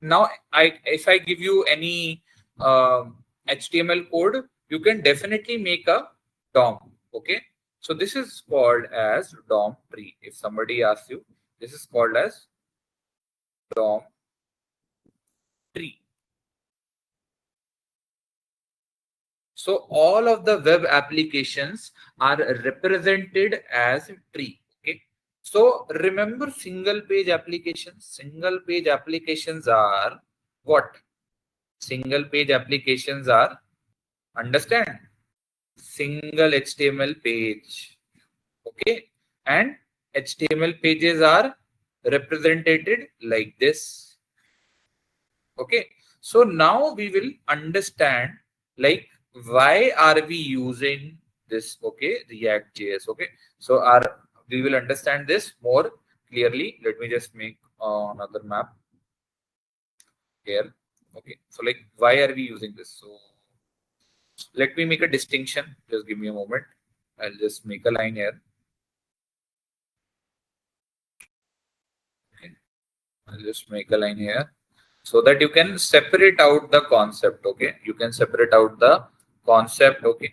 now if I give you any HTML code, you can definitely make a DOM. Okay, so this is called as DOM tree. If somebody asks you, this is called as DOM tree. So all of the web applications are represented as tree. Okay, so remember single page applications. Single page applications are what? Single page applications are, understand, single HTML page. Okay, and HTML pages are represented like this. Okay, so now we will understand like why are we using this? Okay, ReactJS. Okay, so we will understand this more clearly. Let me just make another map here. Okay, so like, why are we using this? So let me make a distinction. Just give me a moment. I'll just make a line here. Okay, I'll just make a line here so that you can separate out the concept. Okay, you can separate out the concept. Okay,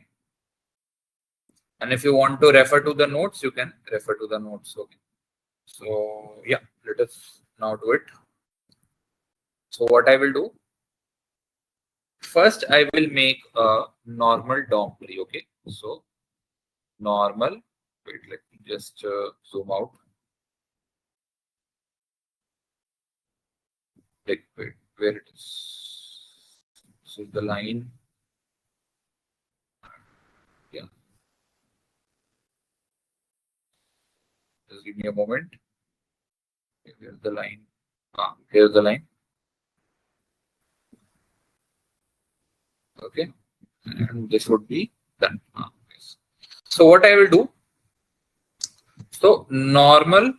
and if you want to refer to the notes, you can refer to the notes. Okay, so yeah, let us now do it. So what I will do, first I will make a normal DOM tree. Okay, so normal, wait, let me just zoom out. Wait, where it is? So the line, yeah, just give me a moment. Here's the line. Here's the line. Okay, and this would be done. Yes. So what I will do, so normal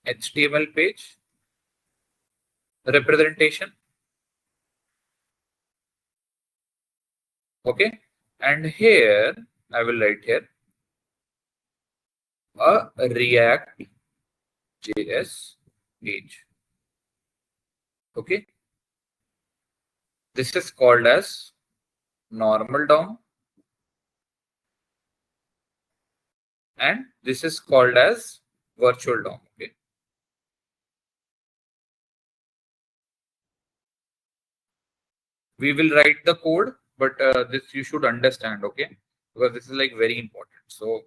HTML page representation. Okay, and here I will write here a ReactJS page. Okay, this is called as normal DOM, and this is called as virtual DOM. Okay, we will write the code, but this you should understand. Okay, because this is like very important. So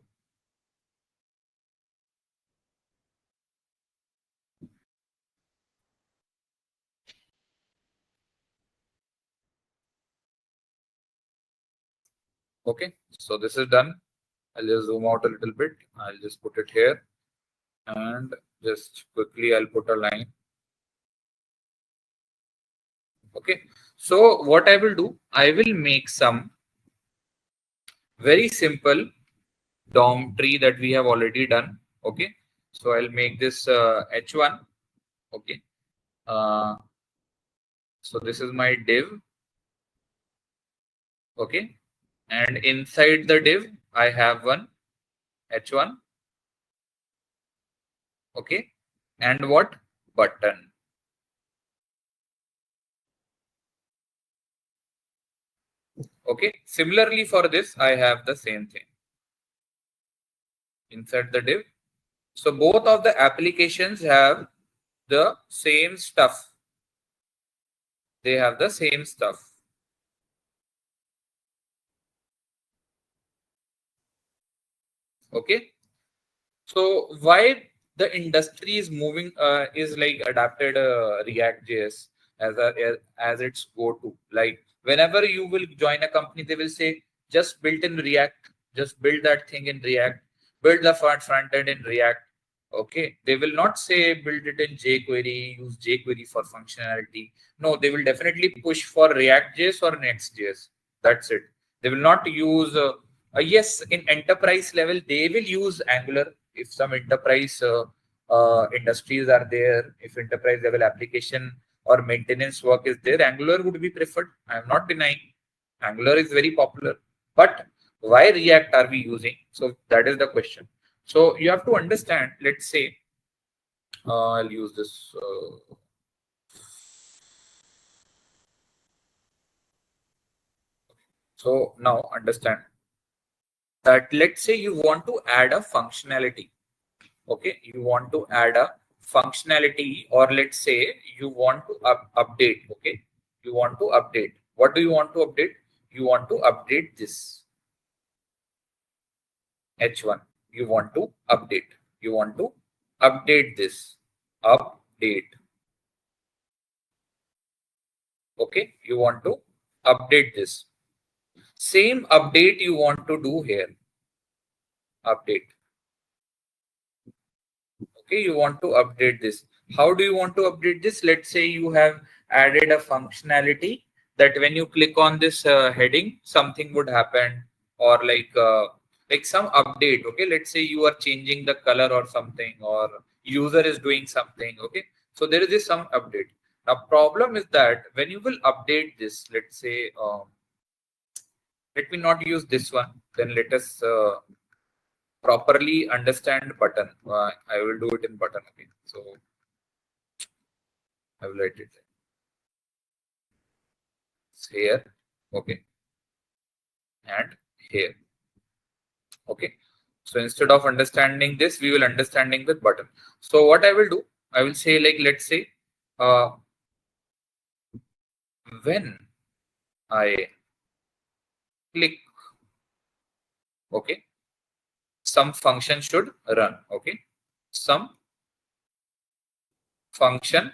okay, so this is done. I'll just zoom out a little bit. I'll just put it here, and just quickly I'll put a line. Okay, so what I will do, I will make some very simple DOM tree that we have already done. Okay, so I'll make this h1. Okay, so this is my div. Okay, and inside the div I have one h1. Okay, and what button. Okay, similarly for this I have the same thing inside the div. So both of the applications have the same stuff. They have the same stuff. Okay, so why the industry is moving is like adapted ReactJS as its go-to. Like whenever you will join a company, they will say just build in React, just build that thing in React, build the front end in React. Okay, they will not say build it in jQuery, use jQuery for functionality. No, they will definitely push for ReactJS or Next.js. That's it. They will not use yes, in enterprise level, they will use Angular if some enterprise industries are there. If enterprise level application or maintenance work is there, Angular would be preferred. I am not denying Angular is very popular, but why React are we using? So that is the question. So you have to understand. Let's say I'll use this. So now understand that let's say you want to add a functionality. Okay, you want to add a functionality, or let's say you want to update. Okay, you want to update. What do you want to update? You want to update this h1. You want to update. You want to update this. Update. Okay, you want to update this. Same update you want to do here. Update. Okay, you want to update this. How do you want to update this? Let's say you have added a functionality that when you click on this heading, something would happen, or like like some update. Okay, let's say you are changing the color or something, or user is doing something. Okay, so there is this some update. Now problem is that when you will update this, let's say let me not use this one, then let us properly understand button. I will do it in button again. So I will write it here. Okay, and here. Okay, so instead of understanding this, we will understanding the button. So what I will do, I will say, like, let's say when I click, okay, some function should run. Okay, some function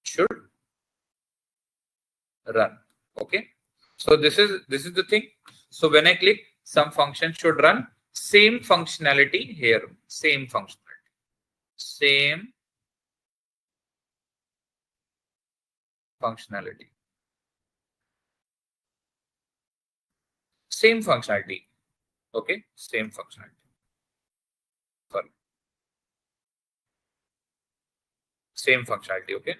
should run. Okay, so this is the thing. So when I click, some function should run. Same functionality here. Same functionality. Same functionality. Same functionality. Okay, same functionality. Sorry. Same functionality. Okay.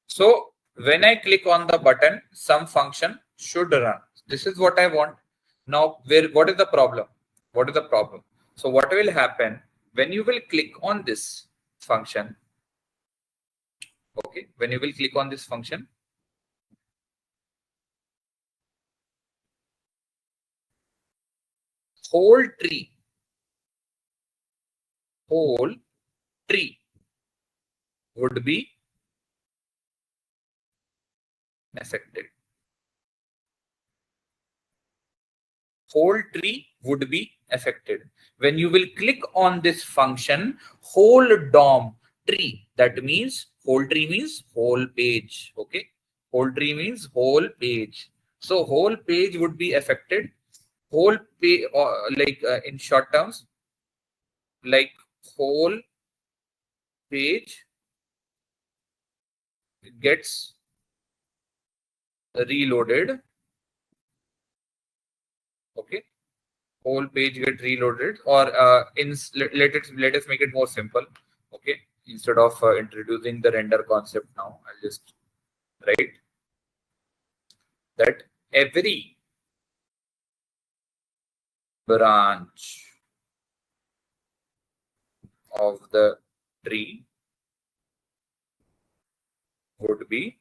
So when I click on the button, some function should run. This is what I want. Now, what is the problem? What is the problem? So what will happen when you will click on this function? Okay, when you will click on this function, whole tree would be affected. Whole tree would be affected. When you will click on this function, whole DOM tree, that means whole tree means whole page. Okay, whole tree means whole page. So whole page would be affected. Whole page, like in short terms, like whole page gets reloaded. Okay, whole page get reloaded, or let us make it more simple. Okay, instead of introducing the render concept now, I'll just write that every branch of the tree would be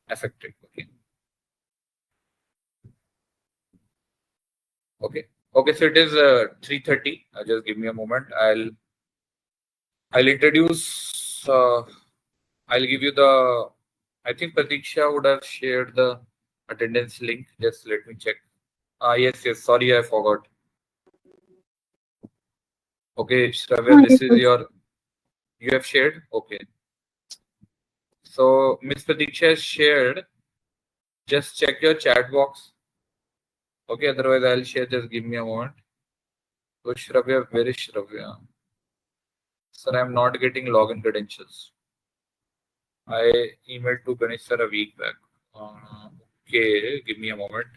affected. Okay. Okay, so it is 3:30. Just give me a moment. I'll introduce. I'll give you the. I think Pratiksha would have shared the attendance link. Just let me check. Yes. Sorry, I forgot. Okay, Shravya, this is your. You have shared. Okay. So Miss Pratiksha has shared. Just check your chat box. Okay, otherwise I'll share. Just give me a moment. So Shravya, where is Shravya? Sir, I'm not getting login credentials. I emailed to Ganesh sir a week back. Okay, give me a moment.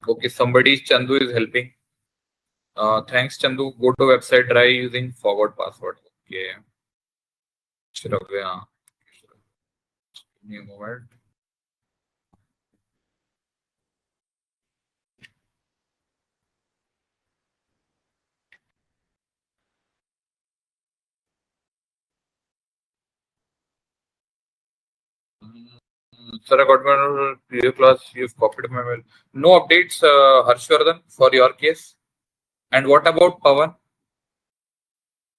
Okay, somebody, Chandu, is helping. Thanks, Chandu. Go to website, try using forward password. Okay. Shravya. Give me a moment. Sir, I got my previous class. You've copied my mail. No updates, Harshvardhan, for your case. And what about Pawan?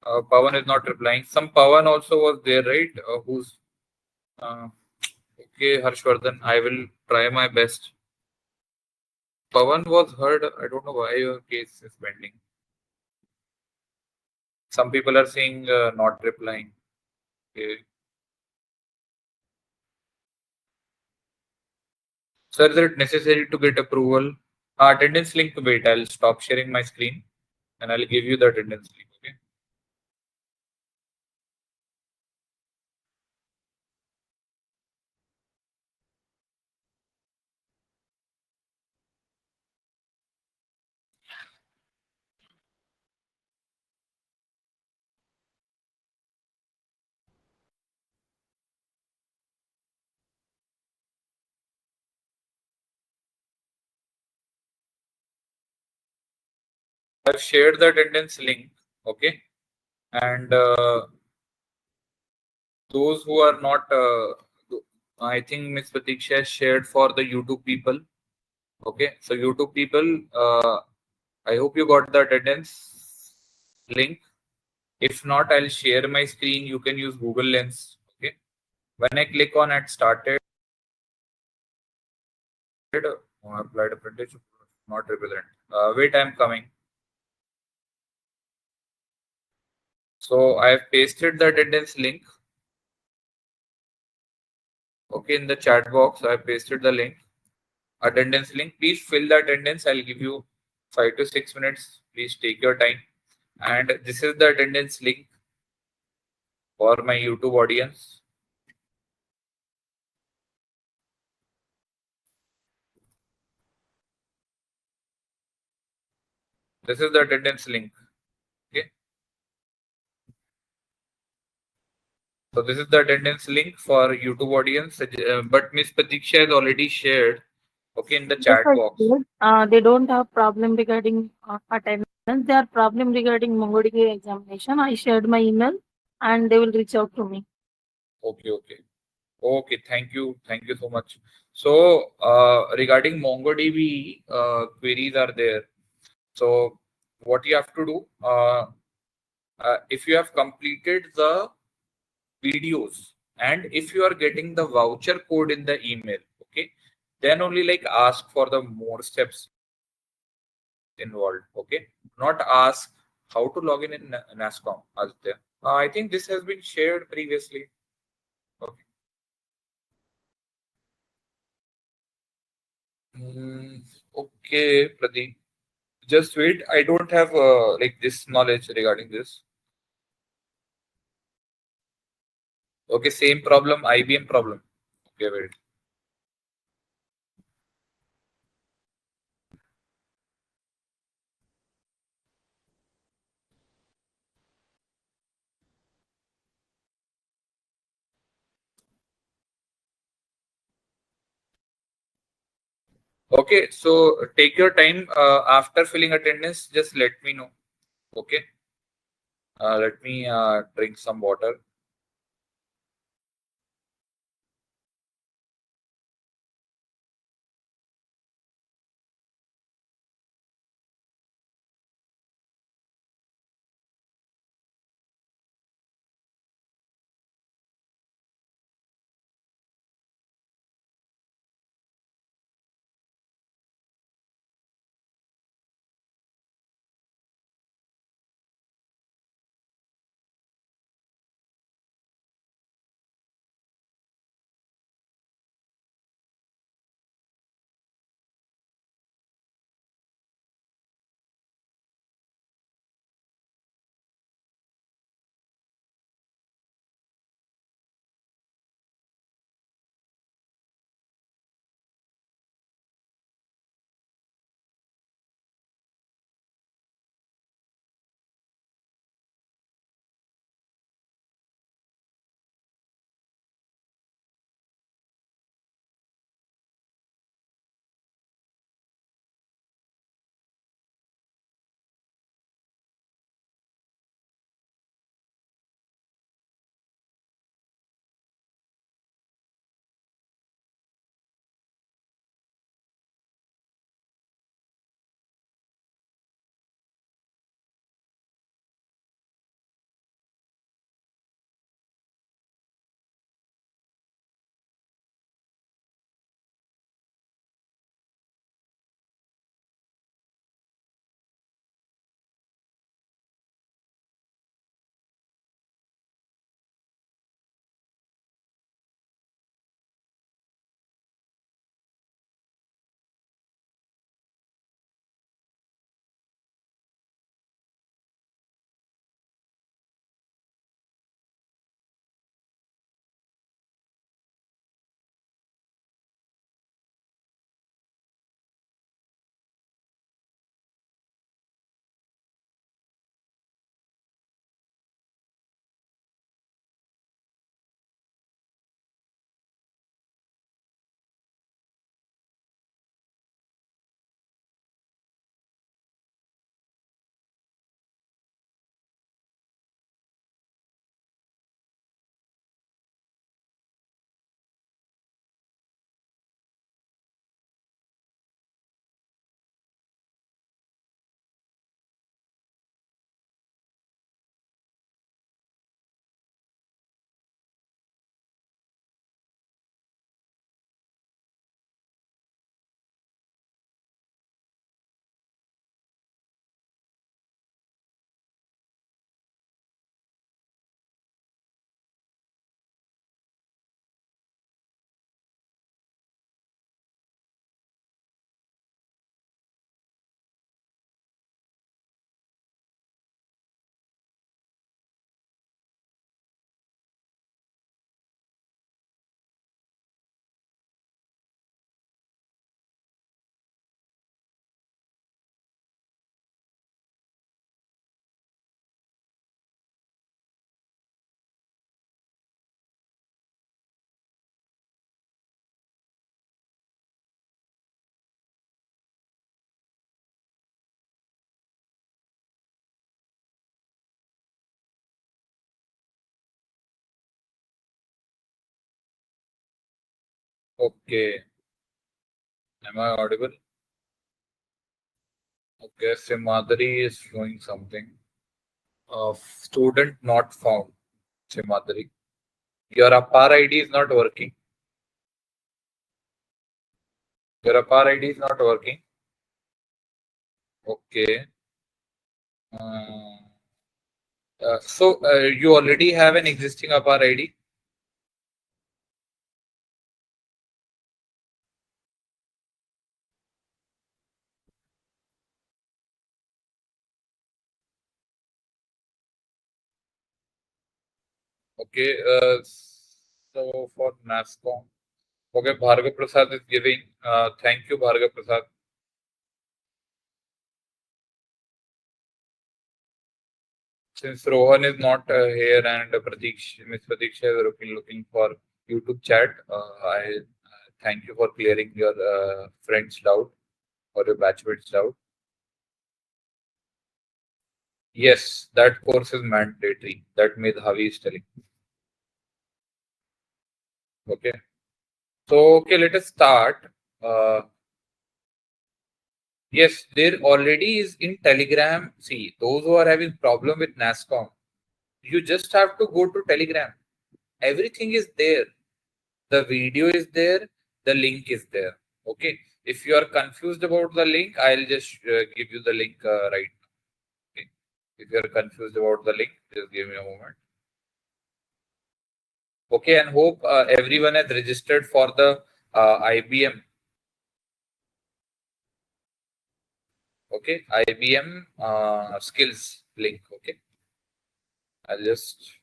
Pawan is not replying. Some Pawan also was there, right? Who's okay, Harshvardhan? I will try my best. Pawan was heard. I don't know why your case is pending. Some people are saying not replying. Okay. Sir, is it necessary to get approval? Attendance link, wait, I'll stop sharing my screen and I'll give you the attendance link. Okay. I've shared the attendance link. Okay. And those who are not, I think Miss Pratiksha has shared for the YouTube people. Okay. So YouTube people, I hope you got the attendance link. If not, I'll share my screen. You can use Google Lens. Okay. When I click on it started, applied apprenticeship, not relevant. Wait, I'm coming. So I have pasted the attendance link. Okay, in the chat box, I have pasted the link, attendance link. Please fill the attendance. I'll give you 5 to 6 minutes. Please take your time. And this is the attendance link for my YouTube audience. This is the attendance link. Okay. So this is the attendance link for YouTube audience. But Miss Pratiksha has already shared. Okay, in the Yes, chat I box. did. They don't have problem regarding attendance. They are problem regarding MongoDB examination. I shared my email and they will reach out to me. Okay, okay. Okay, thank you. Thank you so much. So regarding MongoDB, queries are there. So what you have to do, if you have completed the videos and if you are getting the voucher code in the email, okay, then only like ask for the more steps involved. Okay, not ask how to log in NASCOM. Aditya. I think this has been shared previously. Okay. Okay, Pradeep. Just wait. I don't have like this knowledge regarding this. Okay, same problem, IBM problem. Okay, wait. Okay, so take your time. After filling attendance, just let me know. Okay. Let me drink some water. Okay. Am I audible? Okay, Simadri is showing something. Student not found. Simadri. Your APAR ID is not working. Your APAR ID is not working. Okay. So you already have an existing APAR ID. Okay. So for NASCOM. Okay, Bhargav Prasad is giving. Thank you, Bhargav Prasad. Since Rohan is not here and Miss Pratiksha is looking for YouTube chat, I thank you for clearing your friend's doubt or your batchmate's doubt. Yes, that course is mandatory. That Medhavi is telling. Okay. So, okay, let us start. Yes, there already is in Telegram. See, those who are having problem with NASCOM, you just have to go to Telegram. Everything is there. The video is there. The link is there. Okay. If you are confused about the link, I'll just give you the link right now. Okay. If you are confused about the link, just give me a moment. Okay, and hope everyone has registered for the IBM. Okay, IBM skills link. Okay, I'll just.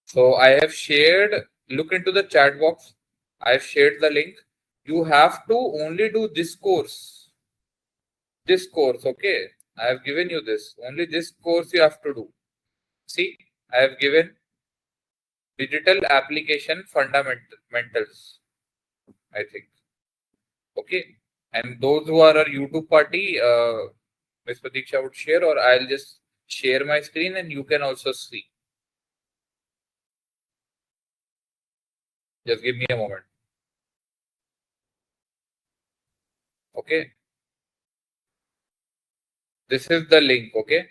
So I have shared. Look into the chat box. I have shared the link. You have to only do this course. This course, okay. I have given you this. Only this course you have to do. See, I have given digital application fundamentals. I think. Okay. And those who are a YouTube party, Ms. Pratiksha would share, or I'll just share my screen and you can also see. Just give me a moment. Okay. This is the link. Okay.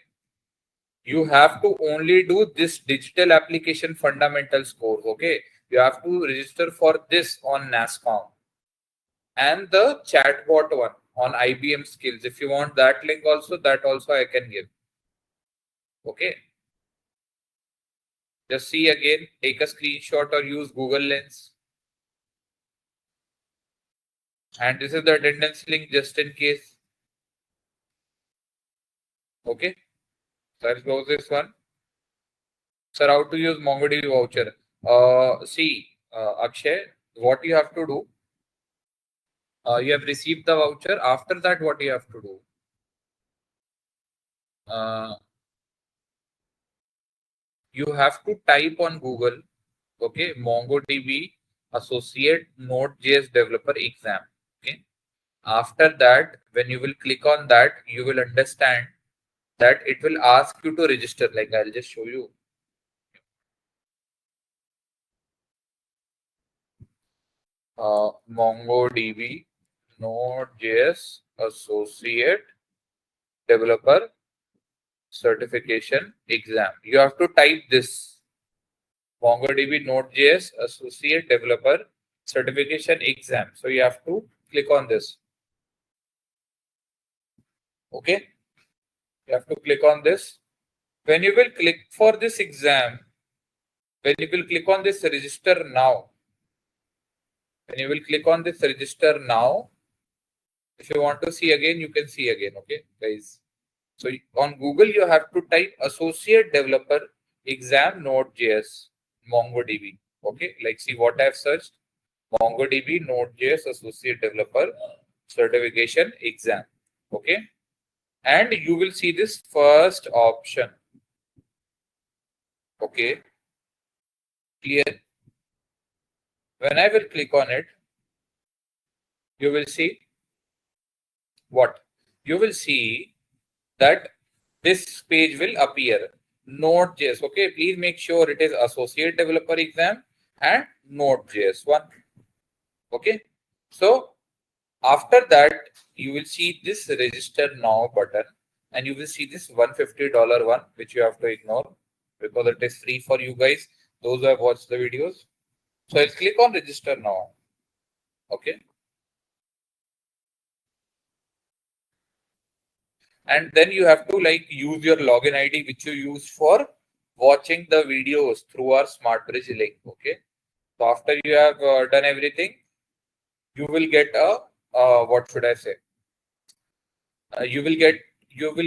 You have to only do this digital application fundamentals course. Okay. You have to register for this on NASCOM and the chatbot one on IBM skills. If you want that link also, that also I can give. Okay. Just see again, take a screenshot or use Google Lens. And this is the attendance link just in case. Okay. So I'll close this one. Sir, how to use MongoDB voucher? See, Akshay, what you have to do, you have received the voucher. After that, what you have to do? You have to type on Google, okay, MongoDB Associate Node.js Developer Exam. Okay. After that, when you will click on that, you will understand that it will ask you to register. Like I'll just show you. MongoDB Node.js Associate Developer Certification Exam. You have to type this MongoDB Node.js Associate Developer Certification Exam. So you have to click on this. Okay. You have to click on this. When you will click for this exam, when you will click on this register now, when you will click on this register now, if you want to see again, you can see again. Okay, guys. So on Google, you have to type Associate Developer Exam Node.js MongoDB. Okay, like see what I have searched. MongoDB Node.js Associate Developer Certification Exam. Okay, and you will see this first option. Okay, clear? When I will click on it, you will see what? You will see that this page will appear. Node.js. Okay, please make sure it is Associate Developer Exam and Node.js 1. Okay. So after that, you will see this register now button, and you will see this $150 one, which you have to ignore because it is free for you guys, those who have watched the videos. So I'll click on register now. Okay. And then you have to like use your login ID, which you use for watching the videos through our SmartBridge link. Okay. So after you have done everything, you will get a what should I say? You will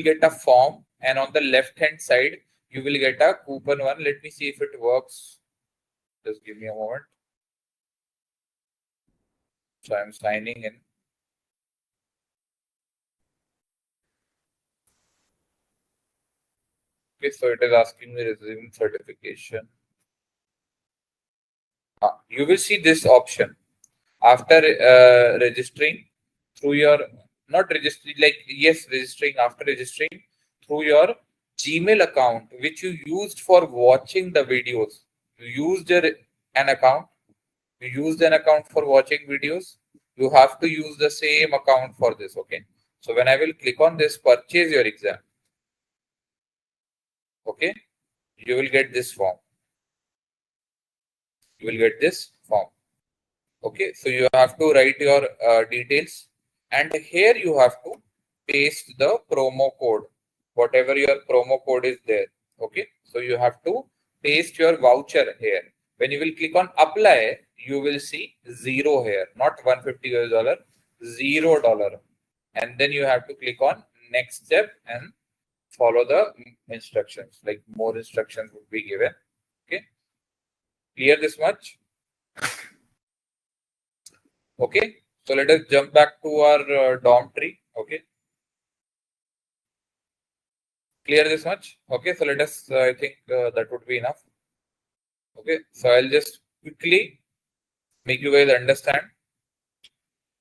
get a form, and on the left hand side you will get a coupon one. Let me see if it works. Just give me a moment. So I'm signing in. Okay, so it is asking me receiving certification. You will see this option after registering through your registering after registering through your Gmail account, which you used for watching the videos. You used an account. You used an account for watching videos. You have to use the same account for this. Okay. So when I will click on this, purchase your exam. Okay. You will get this form. You will get this form. Okay. So you have to write your details, and here you have to paste the promo code, whatever your promo code is there. Okay. So you have to paste your voucher here. When you will click on apply, you will see zero here, not $150, $0. And then you have to click on next step and follow the instructions. Like more instructions would be given. Okay. Clear this much? Okay. So let us jump back to our DOM tree. Okay. Clear this much? Okay. So let us, I think that would be enough. Okay. So I'll just quickly make you guys understand.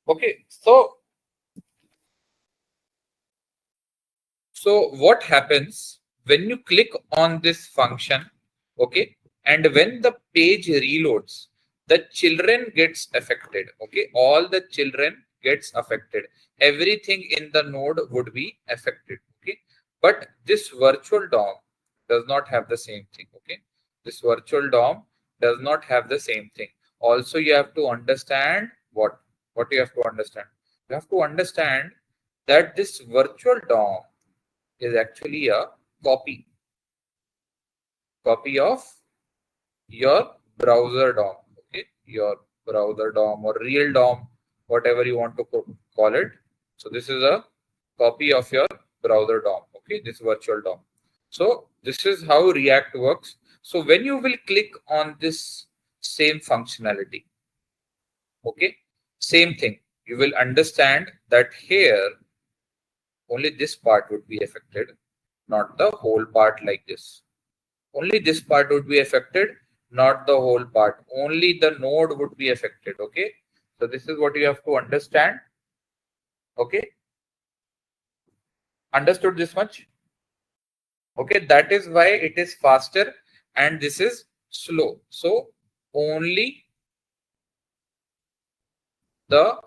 Okay. So what happens when you click on this function? Okay. And when the page reloads, the children gets affected. Okay. All the children gets affected. Everything in the node would be affected. Okay. But this virtual DOM does not have the same thing. Okay. This virtual DOM does not have the same thing. Also, you have to understand what you have to understand. You have to understand that this virtual DOM is actually a copy of your browser DOM. Okay, your browser DOM or real DOM, whatever you want to call it. So this is a copy of your browser DOM. Okay, this virtual DOM. So this is how React works. So when you will click on this same functionality, okay, same thing, you will understand that here only this part would be affected, not the whole part like this. Only this part would be affected, not the whole part. Only the node would be affected. Okay. So this is what you have to understand. Okay. Understood this much? Okay. That is why it is faster and this is slow. So only the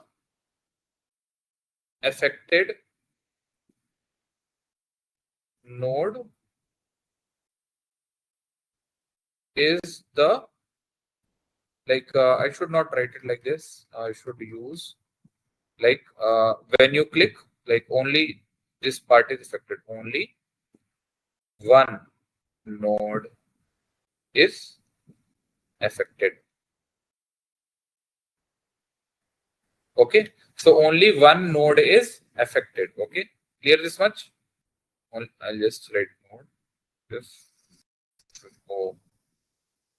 affected node is the I should not write it like this. I should use when you click, only this part is affected. Only one node is affected. Okay, so only one node is affected. Okay, clear this much? I'll just write node. This. Oh.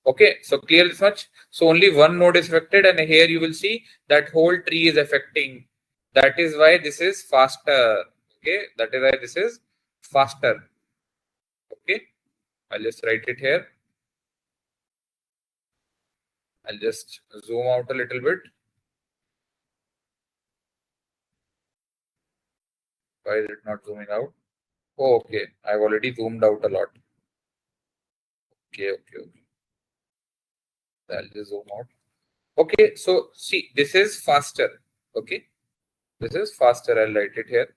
Okay, so clear this much? So only one node is affected, and here you will see that whole tree is affecting. That is why this is faster. Okay, that is why this is faster. Okay, I'll just write it here. I'll just zoom out a little bit. Why is it not zooming out? Oh, okay, I've already zoomed out a lot. Okay. I'll just zoom out. Okay, so see, this is faster. Okay, this is faster. I'll write it here.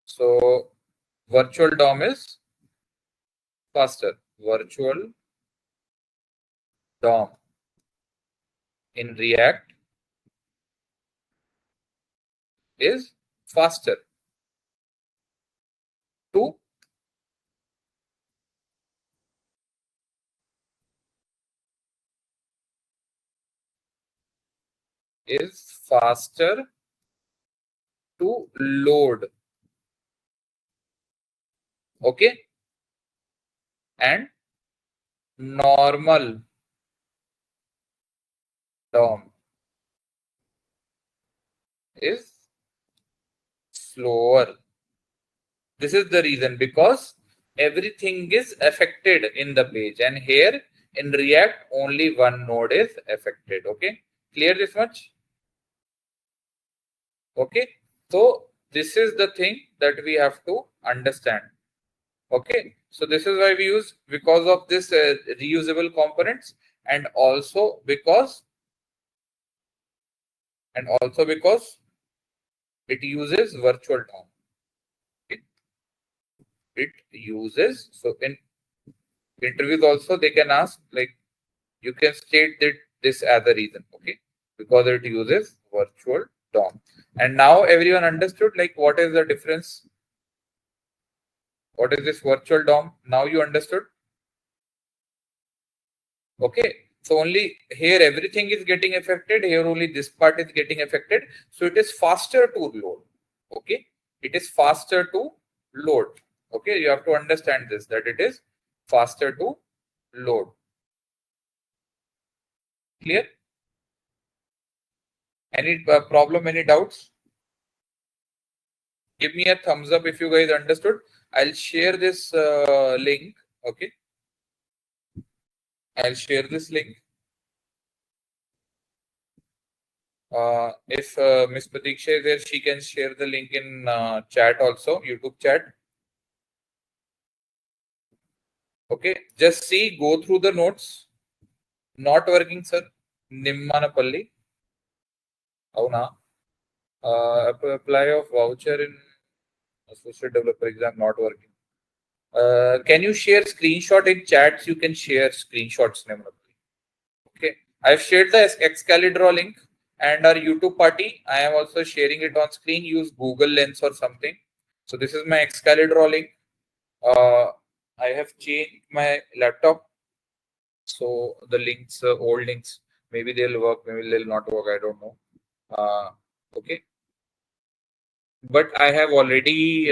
So virtual DOM is faster. Virtual DOM in React is faster to load. Okay, and normal DOM is slower. This is the reason, because everything is affected in the page, and here in React only one node is affected. Okay, clear this much? Okay, so this is the thing that we have to understand. Okay, so this is why we use, because of this reusable components, and also because it uses virtual DOM. It uses, so in interviews also they can ask, like, you can state that this as a reason. Okay, because it uses virtual DOM. And now everyone understood, like, what is the difference? What is this virtual DOM? Now you understood. Okay, so only here everything is getting affected, here only this part is getting affected, so it is faster to load. Okay, it is faster to load. Okay, you have to understand this, that it is faster to load. Clear? Any problem, any doubts? Give me a thumbs up if you guys understood. I'll share this link. Okay, I'll share this link. If Miss Pratiksha is there, she can share the link in chat also, YouTube chat. Okay, just see, go through the notes. Not working, sir. Nimmanapalli. Avuna. Apply of voucher in associate developer exam not working. Can you share screenshot in chats? You can share screenshots. Okay, I've shared the APSCHE link and our YouTube party. I am also sharing it on screen. Use Google Lens or something. So this is my APSCHE link. I have changed my laptop, so the links, old links, maybe they'll work, maybe they'll not work. I don't know. Okay, but I have already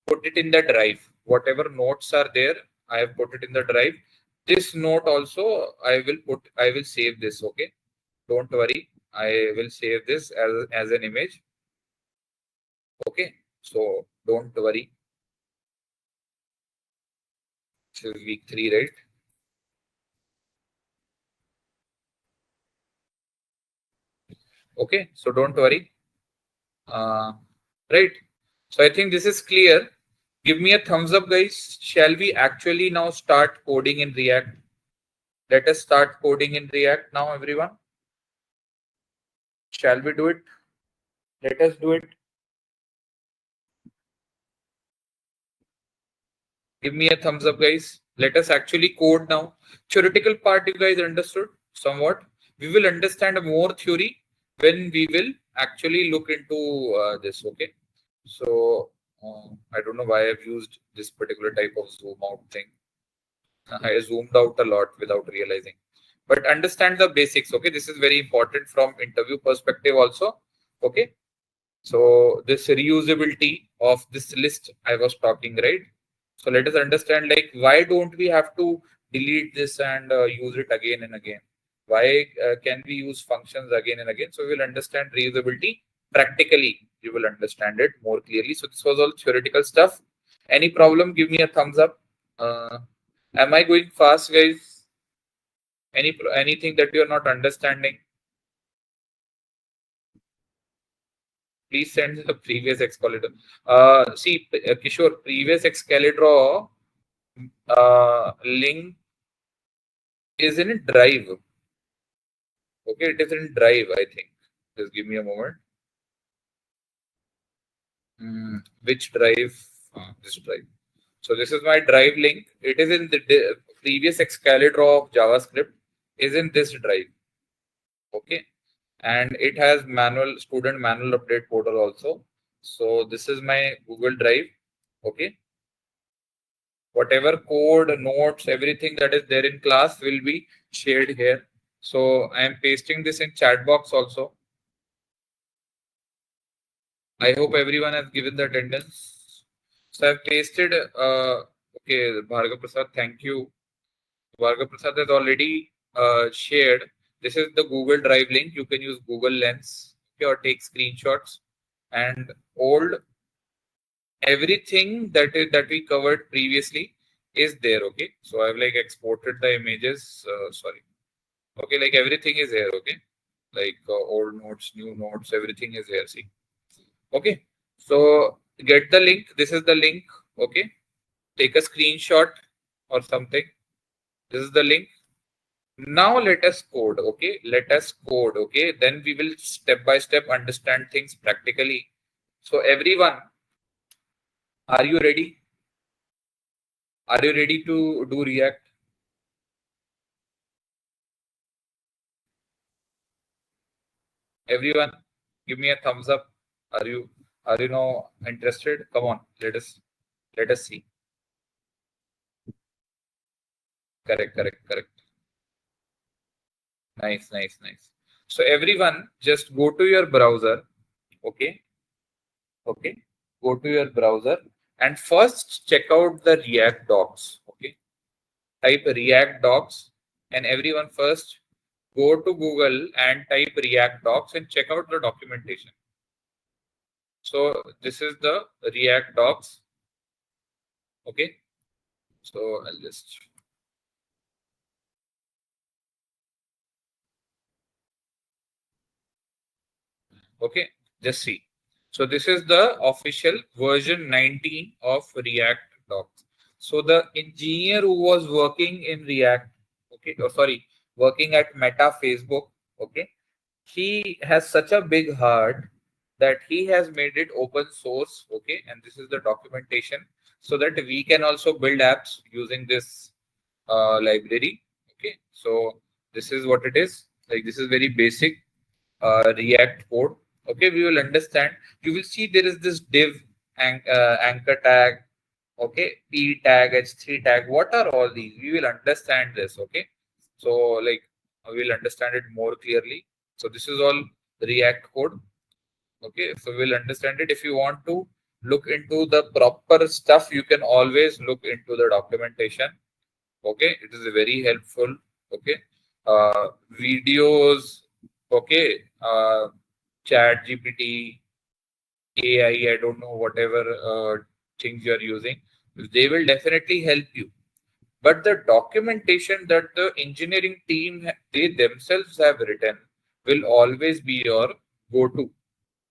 put it in the drive. Whatever notes are there, I have put it in the drive. This note also I will save this. Okay, don't worry, I will save this as an image. Okay, so don't worry. This is week 3, right? Okay, so don't worry. Right, so I think this is clear. Give me a thumbs up, guys. Shall we actually now start coding in React? Let us start coding in React now, everyone. Shall we do it? Let us do it. Give me a thumbs up, guys. Let us actually code now. Theoretical part you guys understood somewhat. We will understand more theory when we will actually look into this. Okay, so I don't know why I've used this particular type of zoom out thing. I zoomed out a lot without realizing, but understand the basics. Okay, this is very important from interview perspective also. Okay, so this reusability of this list I was talking, right? So let us understand, like, why don't we have to delete this and use it again and again? Why can we use functions again and again? So we will understand reusability practically. You will understand it more clearly. So this was all theoretical stuff. Any problem? Give me a thumbs up. Am I going fast, guys? Anything that you are not understanding? Please send the previous Excalibur. See, Kishore, previous Excalibur link is in drive. Okay, it is in drive, I think. Just give me a moment. Which drive? This drive. So this is my drive link. It is in the previous Excalibur of JavaScript is in this drive. Okay, and it has student manual update portal also. So this is my Google Drive. Okay, whatever code, notes, everything that is there in class will be shared here. So I am pasting this in chat box also. I hope everyone has given the attendance. So I've pasted. Okay, Bhargav Prasad, thank you. Bhargav Prasad has already shared. This is the Google Drive link. You can use Google Lens, okay, or take screenshots and hold everything that we covered previously is there. Okay, so I've like exported the images. Sorry. Okay, like everything is here. Okay, like old notes, new notes, everything is here. See. Okay, so get the link. This is the link. Okay, take a screenshot or something. This is the link. Now let us code. Okay, let us code. Okay, then we will step by step understand things practically. So everyone, are you ready? Are you ready to do React? Everyone, give me a thumbs up. Are you now interested? Come on, let us see. Correct. Nice. So everyone, just go to your browser. Okay. Go to your browser and first check out the React docs. Okay. Type React docs, and everyone first go to Google and type React docs and check out the documentation. So this is the React docs. Okay. So I'll just. Okay, just see. So this is the official version 19 of React docs. So the engineer who was working in React, okay, working at Meta Facebook, okay, he has such a big heart that he has made it open source, okay, and this is the documentation so that we can also build apps using this library. Okay, so this is what it is. Like this is very basic React code. Okay, we will understand. You will see there is this div anchor tag, okay, p tag, h3 tag. What are all these? We will understand this. Okay, so like we will understand it more clearly. So this is all React code. Okay, so we'll understand it. If you want to look into the proper stuff, you can always look into the documentation. Okay, it is very helpful. Okay, videos. Okay, chat GPT, AI, I don't know, whatever things you are using, they will definitely help you. But the documentation that the engineering team, they themselves have written will always be your go-to.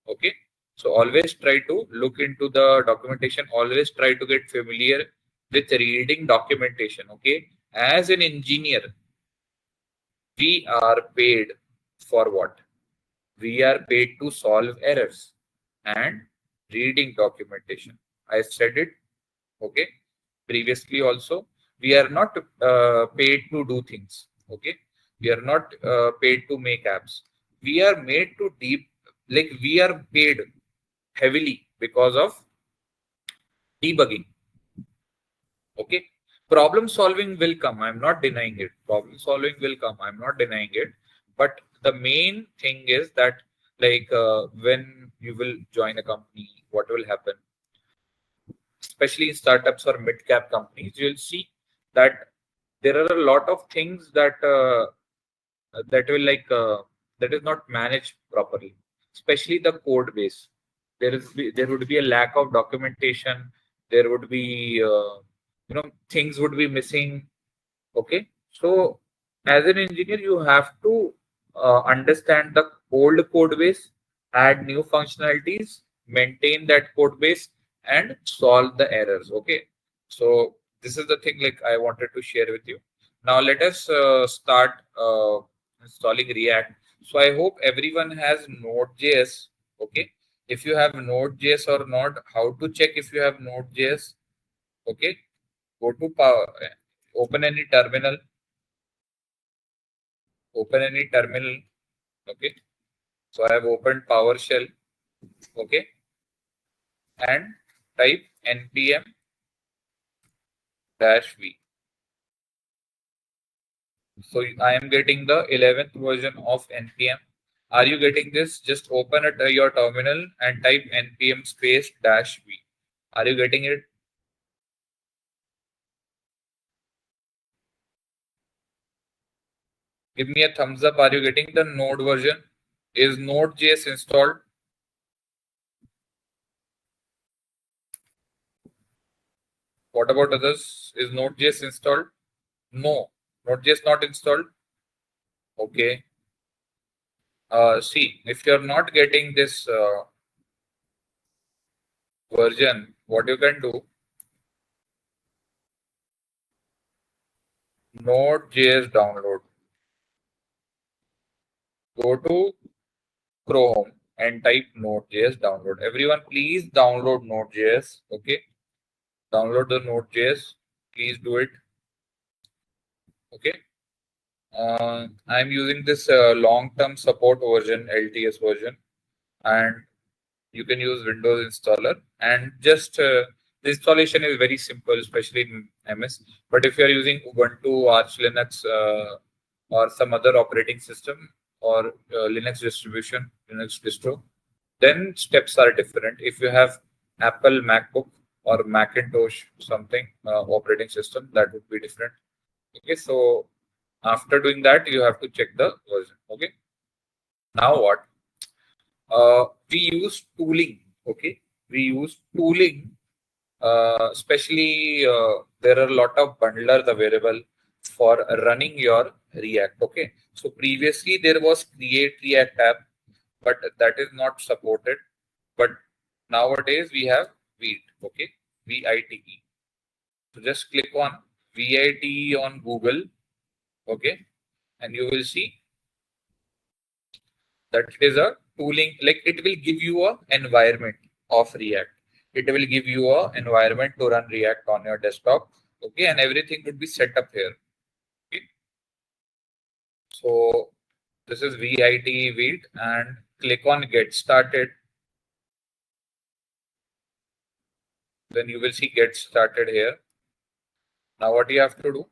Okay, so always try to look into the documentation, always try to get familiar with reading documentation. Okay, as an engineer, we are paid for what? We are paid to solve errors and reading documentation. I said it, okay, previously also. We are not paid to do things, okay. We are not paid to make apps. We are made to we are paid heavily because of debugging, okay. Problem solving will come, I'm not denying it. Problem solving will come, I'm not denying it. But the main thing is that like when you will join a company, what will happen, especially in startups or mid-cap companies, you'll see that there are a lot of things that that will that is not managed properly, especially the code base. There would be a lack of documentation. There would be things would be missing. Okay, so as an engineer, you have to understand the old code base, add new functionalities, maintain that code base, and solve the errors. Okay, so this is the thing like I wanted to share with you. Now let us start installing React. So I hope everyone has Node.js. Okay. If you have Node.js or not, how to check if you have Node.js? Okay. Go to power, open any terminal. Open any terminal. Okay. So I have opened PowerShell. Okay. And type npm-v. So I am getting the 11th version of npm. Are you getting this? Just open it your terminal and type npm space -v. Are you getting it? Give me a thumbs up. Are you getting the Node version? Is Node.js installed? What about others? Is Node.js installed? No. Node.js not installed. Okay. See, if you're not getting this version, what you can do, Node.js download. Go to Chrome and type Node.js download. Everyone, please download Node.js. Okay. Download the Node.js. Please do it. Okay. I'm using this long-term support version, LTS version, and you can use Windows installer. And just the installation is very simple, especially in MS. But if you are using Ubuntu, Arch Linux, or some other operating system, or Linux distribution, Linux distro, then steps are different. If you have Apple MacBook or Macintosh something operating system, that would be different. Okay, so after doing that, you have to check the version. Okay, now what? We use tooling. Okay, we use tooling. Especially there are a lot of bundlers available for running your React. Okay, so previously there was Create React app, but that is not supported. But nowadays we have Vite. Okay, Vite. So just click on Vite on Google. Okay, and you will see that it is a tooling, like it will give you a environment of React. It will give you a environment to run React on your desktop. Okay, and everything would be set up here. Okay, so this is Vite, and click on Get Started. Then you will see Get Started here. Now what you have to do,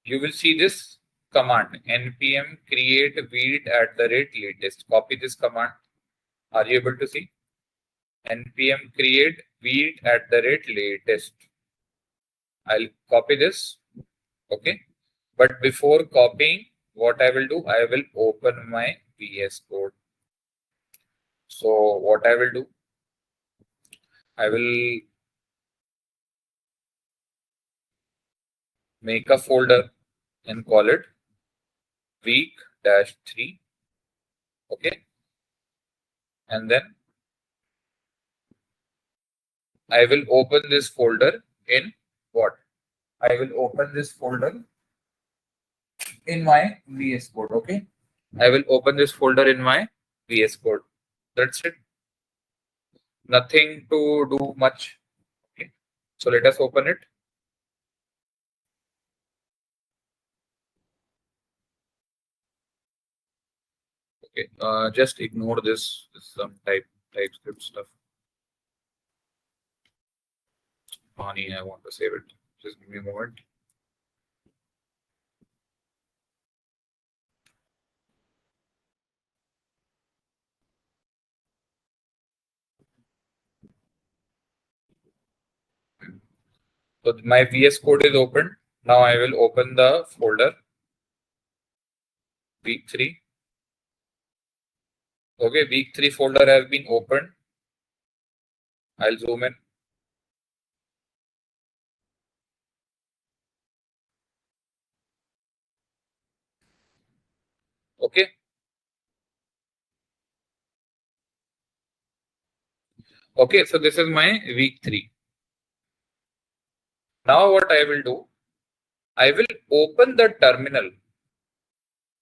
you will see this command npm create Vite@latest. Copy this command. Are you able to see? Npm create Vite@latest. I'll copy this. Okay. But before copying, what I will do, I will open my VS Code. So what I will do, I will make a folder and call it week-3. Okay. And then I will open this folder in what? I will open this folder in my VS Code. Okay. I will open this folder in my VS Code. That's it. Nothing to do much. Okay. So let us open it. Okay. Just ignore this. This is some TypeScript stuff. Honey, I want to save it. Just give me a moment. So my VS Code is open. Now I will open the folder week-3. Okay, week-3 folder has been opened. I'll zoom in. Okay. Okay, so this is my week-3. Now what I will do, I will open the terminal.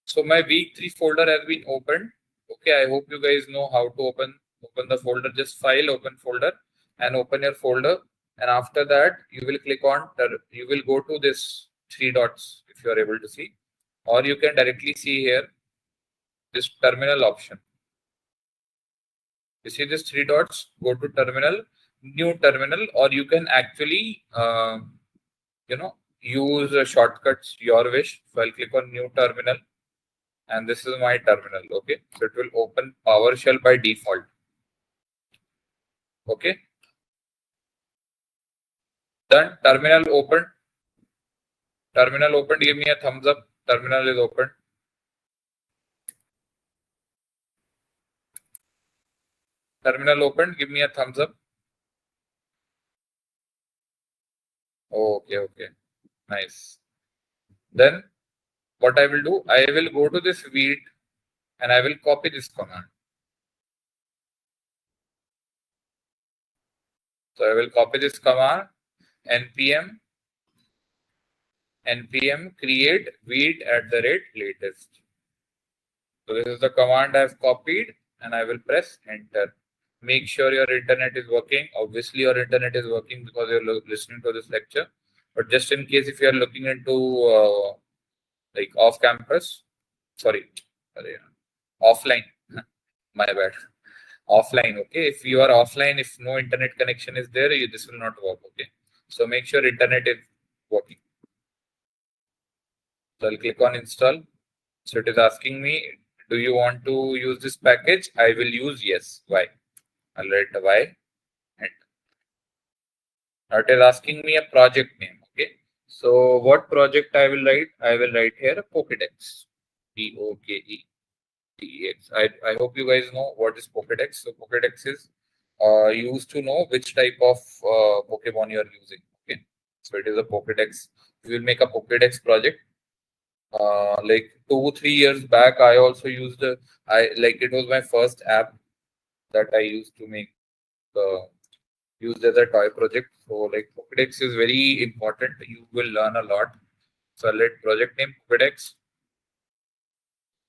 So my week 3 folder has been opened. Okay, I hope you guys know how to open the folder. Just file, open folder, and open your folder. And after that, you will click on, you will go to this 3 dots if you are able to see, or you can directly see here this terminal option. You see this 3 dots, go to terminal, new terminal, or you can actually, use shortcuts, your wish. So I'll click on new terminal, and this is my terminal. Okay, so it will open PowerShell by default. Okay, done. Terminal open. Terminal open. Give me a thumbs up. Terminal is open. Terminal open. Give me a thumbs up. Okay, nice. Then what I will do, I will go to this Vite and I will copy this command. So I will copy this command, npm create Vite@latest. So this is the command I have copied, and I will press enter. Make sure your internet is working. Obviously, your internet is working because you're listening to this lecture. But just in case if you are looking into like off campus, offline, my bad, offline. Okay, if you are offline, if no internet connection is there, this will not work. Okay, so make sure internet is working. So I'll click on install. So it is asking me, do you want to use this package? I will use yes. Why? I'll write y. Now it is asking me a project name. Okay. So what project I will write? I will write here Pokédex. Pokédex. I hope you guys know what is Pokédex. So Pokédex is used to know which type of Pokemon you are using. Okay. So it is a Pokédex. We will make a Pokédex project. Like 2-3 years back, I also used it was my first app that I used to make used as a toy project. So like Pokédex is very important. You will learn a lot. So I'll let project name Pokédex.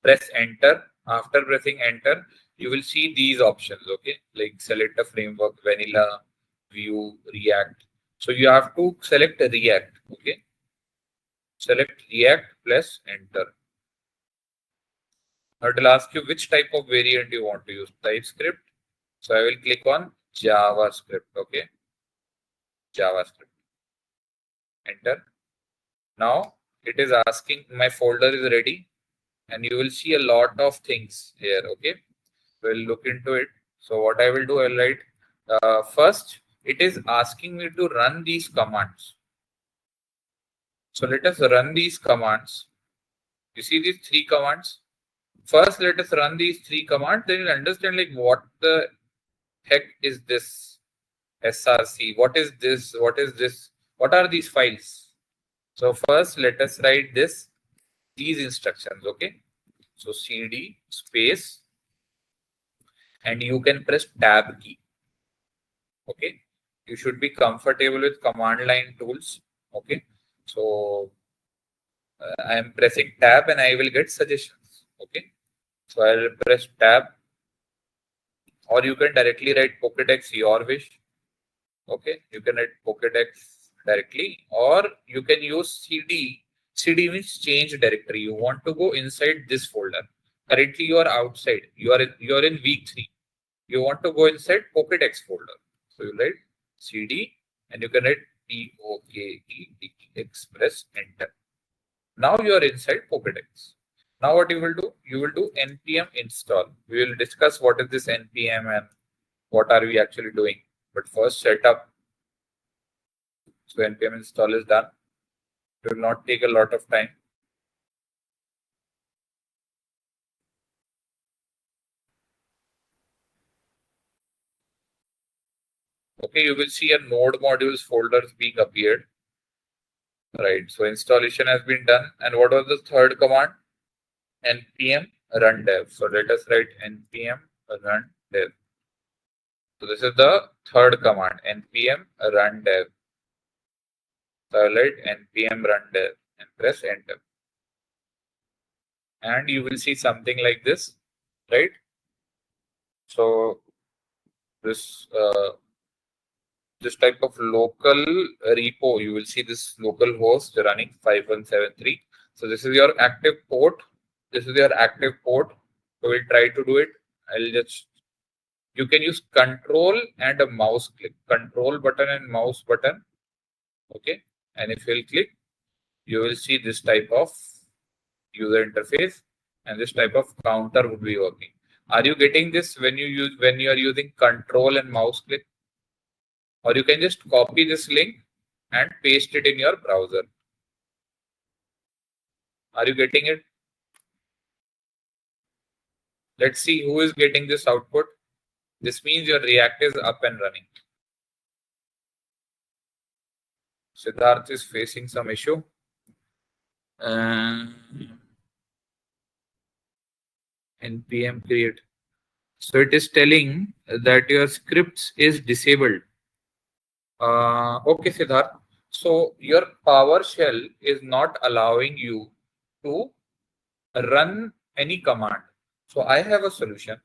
Press enter. After pressing enter, you will see these options. Okay, like select a framework, vanilla, Vue, React. So you have to select React. Okay. Select React plus enter. Now it will ask you which type of variant you want to use. TypeScript. So I will click on JavaScript. Okay. JavaScript. Enter. Now it is asking, my folder is ready, and you will see a lot of things here. Okay. We'll look into it. So what I will do, I'll write first, it is asking me to run these commands. So let us run these commands. You see these 3 commands. First, let us run these 3 commands. Then you'll understand like what the heck is this src? What is this? What is this? What are these files? So first, let us write these instructions. Okay. So cd space, and you can press tab key. Okay. You should be comfortable with command line tools. Okay. So I am pressing tab and I will get suggestions. Okay. So I will press tab, or you can directly write Pokédex, your wish. Okay. You can write Pokédex directly, or you can use cd. cd means change directory. You want to go inside this folder. Currently you are outside. You are in week 3. You want to go inside Pokédex folder. So you write cd and you can write Pokédex, press enter. Now you are inside Pokédex. Now what you will do? You will do npm install. We will discuss what is this npm and what are we actually doing. But first setup. So npm install is done. It will not take a lot of time. Okay, you will see a node modules folders being appeared. Right, so installation has been done. And what was the third command? npm run dev. So let us write npm run dev. So this is the third command, npm run dev. So I'll write npm run dev, and press enter. And you will see something like this, right? So this this type of local repo, you will see this local host running 5173. So this is your active port. This is your active port. So we'll try to do it. You can use control and a mouse click, control button and mouse button. Okay. And if you'll click, you will see this type of user interface, and this type of counter would be working. Are you getting this when you are using control and mouse click? Or you can just copy this link and paste it in your browser. Are you getting it? Let's see who is getting this output. This means your React is up and running. Siddharth is facing some issue. npm create. So it is telling that your scripts is disabled. Okay, Siddharth. So your PowerShell is not allowing you to run any command. So I have a solution.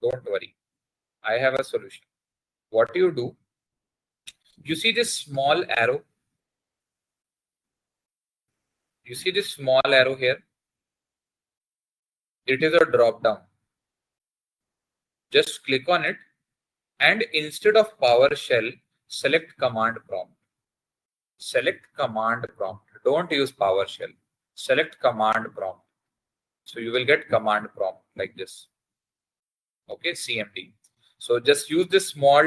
Don't worry. I have a solution. What do? You see this small arrow? You see this small arrow here? It is a drop down. Just click on it, and instead of PowerShell, select command prompt. Select command prompt. Don't use PowerShell. Select command prompt. So you will get command prompt like this. Okay, CMD. So just use this small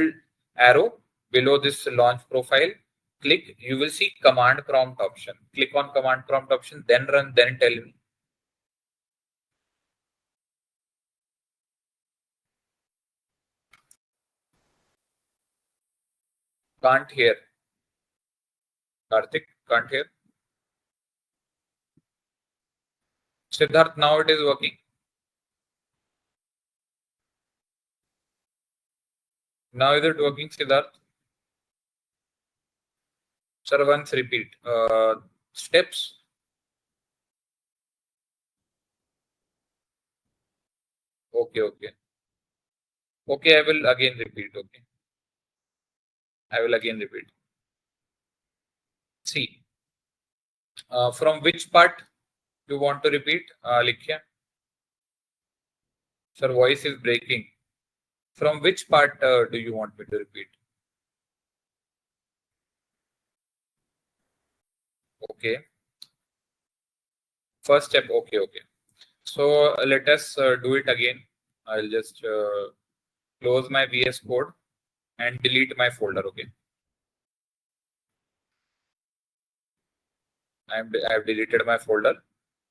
arrow below this launch profile. Click. You will see command prompt option. Click on command prompt option, then run, then tell me. Can't hear. Karthik, can't hear. Siddharth, now it is working. Now is it working, Siddharth? Sir, once repeat. Steps. Okay. Okay, I will again repeat. Okay. I will again repeat. See. From which part you want to repeat, Likhya? Sir, voice is breaking. From which part do you want me to repeat? Okay. First step. Okay. So let us do it again. I'll just close my VS Code and delete my folder. Okay. I've deleted my folder.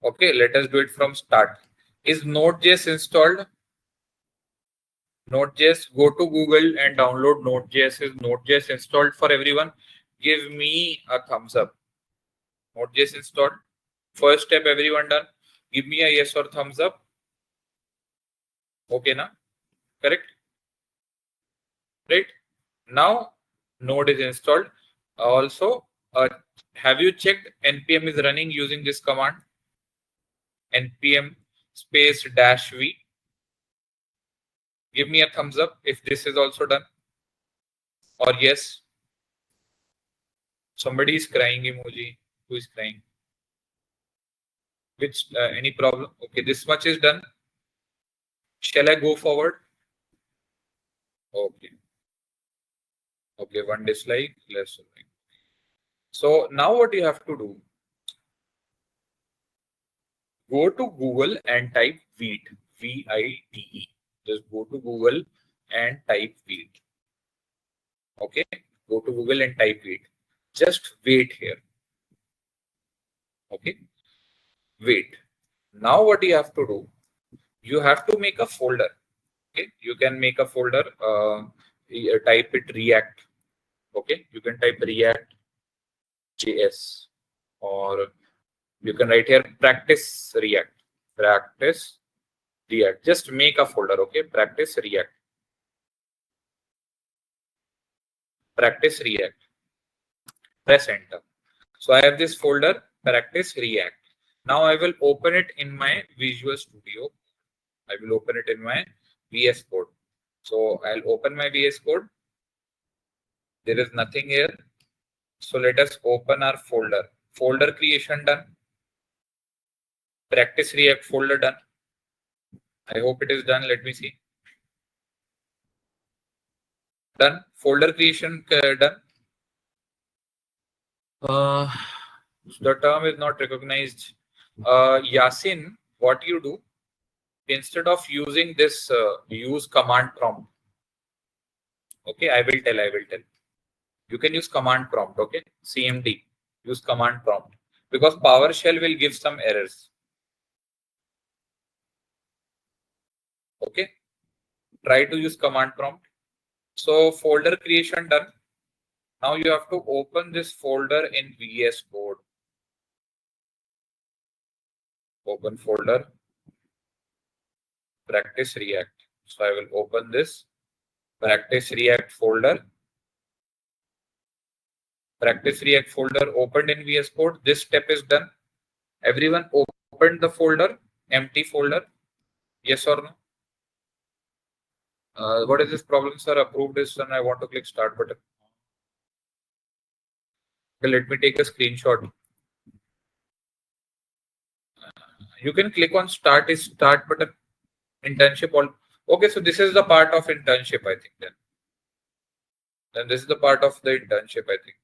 Okay, let us do it from start. Is Node.js installed? Node.js, go to Google and download Node.js. Is Node.js installed for everyone? Give me a thumbs up. Node.js installed. First step, everyone done. Give me a yes or thumbs up. Okay, na? Correct? Right? Now, Node is installed. Also, have you checked npm is running using this command? npm space -v. Give me a thumbs up if this is also done. Or yes. Somebody is crying emoji. Who is crying? Which any problem? Okay, this much is done. Shall I go forward? Okay. Okay, one dislike, less. So now what you have to do? Go to Google and type Vite. V-I-T-E. Just go to Google and type Vite. Okay, go to Google and type Vite. Just wait here. Okay, wait. Now what you have to do? You have to make a folder. Okay, you can make a folder. Type it React. Okay, you can type ReactJS, or you can write here practice React. Practice React. Just make a folder. Okay, practice React. Practice React. Press enter. So I have this folder. practice React. Now I will open it in my Visual Studio. I will open it in my VS Code. So I'll open my VS Code. There is nothing here. So let us open our folder. Folder creation done. Practice React folder done. I hope it is done. Let me see. Done. Folder creation done. The term is not recognized. Yasin, what you do? Instead of using this, use command prompt. Okay, I will tell. You can use command prompt. Okay, CMD. Use command prompt because PowerShell will give some errors. Okay, try to use command prompt. So folder creation done. Now you have to open this folder in VS Code. Open folder. Practice React. So I will open this practice React folder. Practice React folder opened in VS Code. This step is done. Everyone opened the folder, empty folder. Yes or no? What is this problem, sir? Approved this and I want to click start button. Okay, let me take a screenshot. You can click on start button. Internship all. Okay, so this is the part of internship, I think then. Then this is the part of the internship, I think.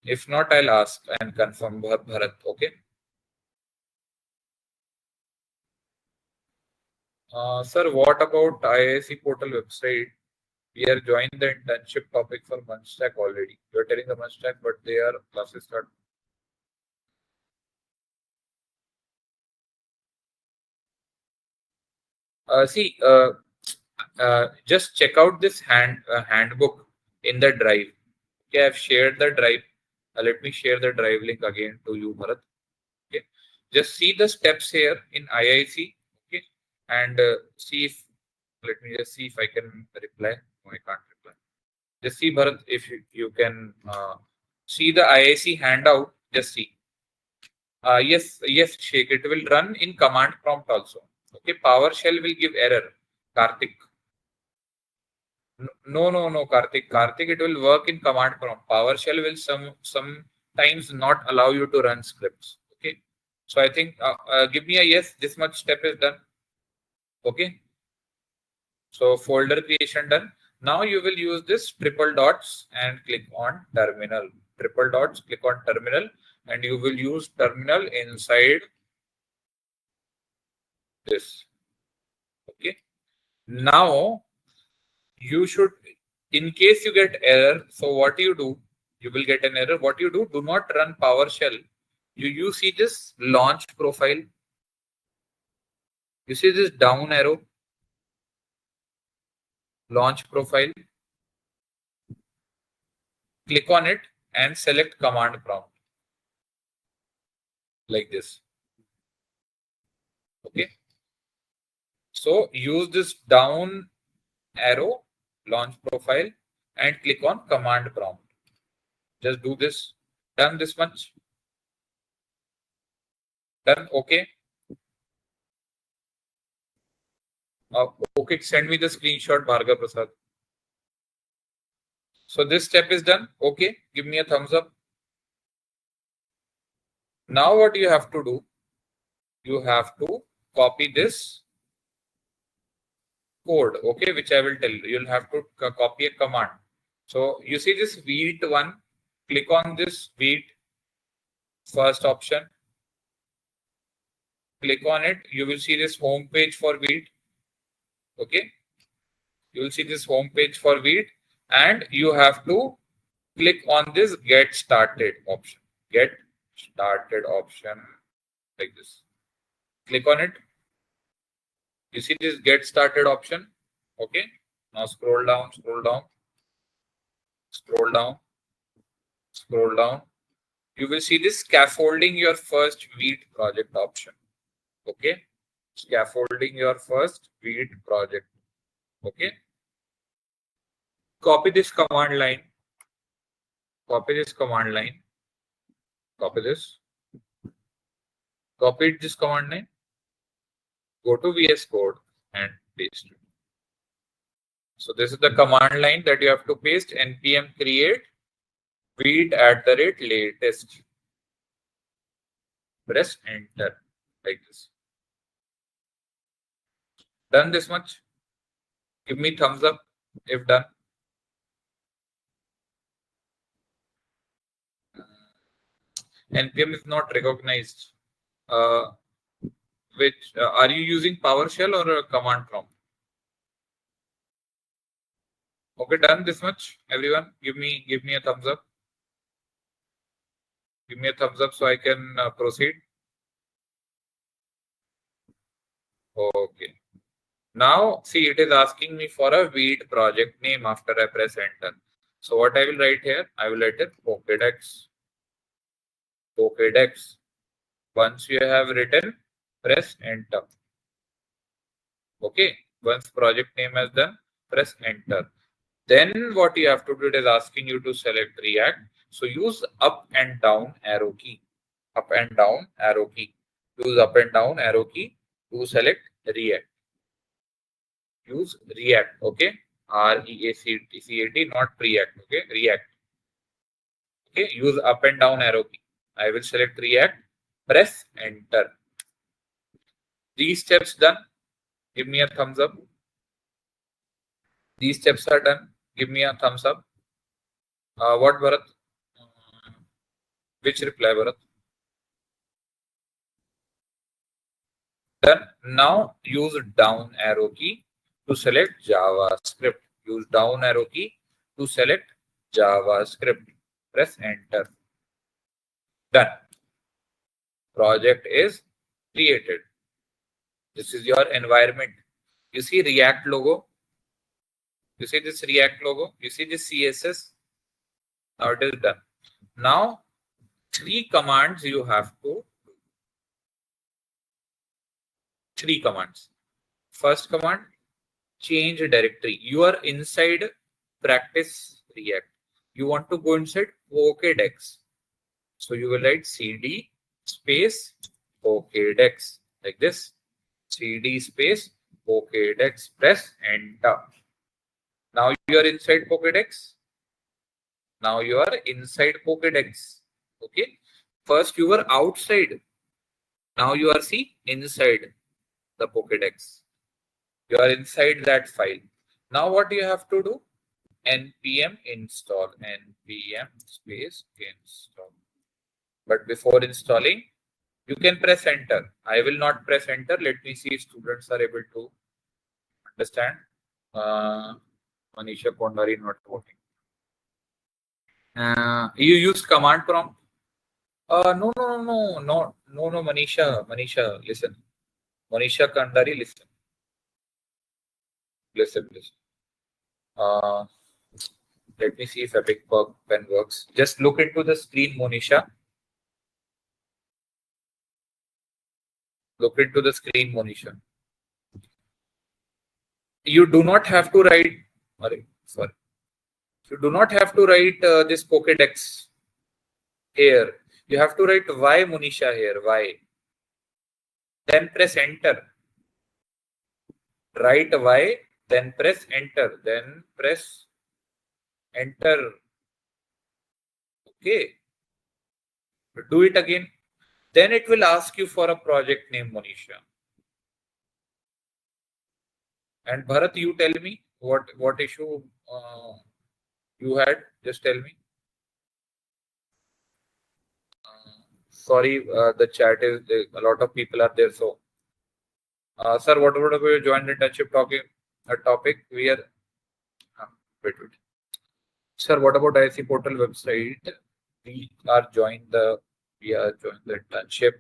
If not, I'll ask and confirm Bharat. Okay. Sir, what about IISc portal website? We are joining the internship topic for Munstack already. You are telling the Munstack, but their classes start. Just check out this handbook in the drive. Okay, I've shared the drive. Let me share the drive link again to you, Bharat. Okay, just see the steps here in IIC. Okay, and see if. Let me just see if I can reply. No, I can't reply. Just see, Bharat, if you can see the IIC handout. Just see. Yes, Sheikh. It will run in command prompt also. Okay, PowerShell will give error. Karthik. No, Karthik. Karthik, it will work in command prompt. PowerShell will sometimes not allow you to run scripts. Okay. So I think give me a yes. This much step is done. Okay. So folder creation done. Now you will use this triple dots and click on terminal. Triple dots, click on terminal, and you will use terminal inside this. Okay. Now you should, in case you get error, so what you do, you will get an error. What you do not run PowerShell. You see this launch profile. You see this down arrow. Launch profile. Click on it and select command prompt. Like this. Okay. So use this down arrow, launch profile, and click on command prompt. Just do this. Done this much. Done. Okay. Okay, send me the screenshot, Bhargav Prasad. So this step is done. Okay, give me a thumbs up. Now what you have to do, you have to copy this code, okay, which I will tell you. You'll have to copy a command. So you see this Vite one, click on this Vite, first option. Click on it. You will see this home page for Vite. Okay. You will see this home page for Vite, and you have to click on this get started option. Get started option like this. Click on it. You see this get started option. Okay. Now scroll down, scroll down, scroll down, scroll down. You will see this scaffolding your first Vite project option. Okay. Scaffolding your first Vite project. Okay. Copy this command line. Copy this command line. Copy this. Copy this command name. Go to VS Code and paste it. So this is the command line that you have to paste. npm create Vite@latest. Press enter like this. Done this much? Give me thumbs up if done. npm is not recognized. Which are you using PowerShell or a command prompt? Okay, done this much, everyone. Give me a thumbs up. Give me a thumbs up so I can proceed. Okay. Now, see, it is asking me for a Vite project name after I press enter. So what I will write here, I will write it Pokédex. Pokédex. Once you have written, press enter. Okay. Once project name is done, press enter. Then what you have to do, it is asking you to select React. So use up and down arrow key. Up and down arrow key. Use up and down arrow key to select React. Use React, okay? R-E-A-C-T, not React, okay? React. Okay, use up and down arrow key. I will select React, press enter. These steps done. Give me a thumbs up. These steps are done. Give me a thumbs up. What, Bharat? Which reply, Bharat? Done. Now use down arrow key to select JavaScript. Use down arrow key to select JavaScript. Press enter. Done. Project is created. This is your environment. You see React logo. You see this React logo. You see this CSS. Now it is done. Now 3 commands you have to do. 3 commands. First command, change directory. You are inside practice React. You want to go inside Pokédex. So you will write cd space Pokédex like this. Cd space Pokédex. Press enter. Now you are inside Pokédex. Now you are inside Pokédex. Okay. First you were outside. Now you are inside the Pokédex. You are inside that file. Now what you have to do? npm install. npm space install. But before installing, you can press enter. I will not press enter. Let me see if students are able to understand. Manisha Kondari not voting. You use command prompt. No, Manisha, listen. Manisha Kandari, listen. Let me see if Epic Pen works. Just look into the screen, Monisha. Look into the screen, Monisha. You do not have to write. Sorry. You do not have to write this Pokédex here. You have to write Y, Monisha here. Y. Then press enter. Write Y. Then press enter. Then press enter. Okay. Do it again. Then it will ask you for a project name, Monisha. And Bharat, you tell me what issue you had. Just tell me. Sorry, the chat is a lot of people are there. So, sir, what about your joint internship topic? We are wait. Sir, what about IC portal website? We are joined the internship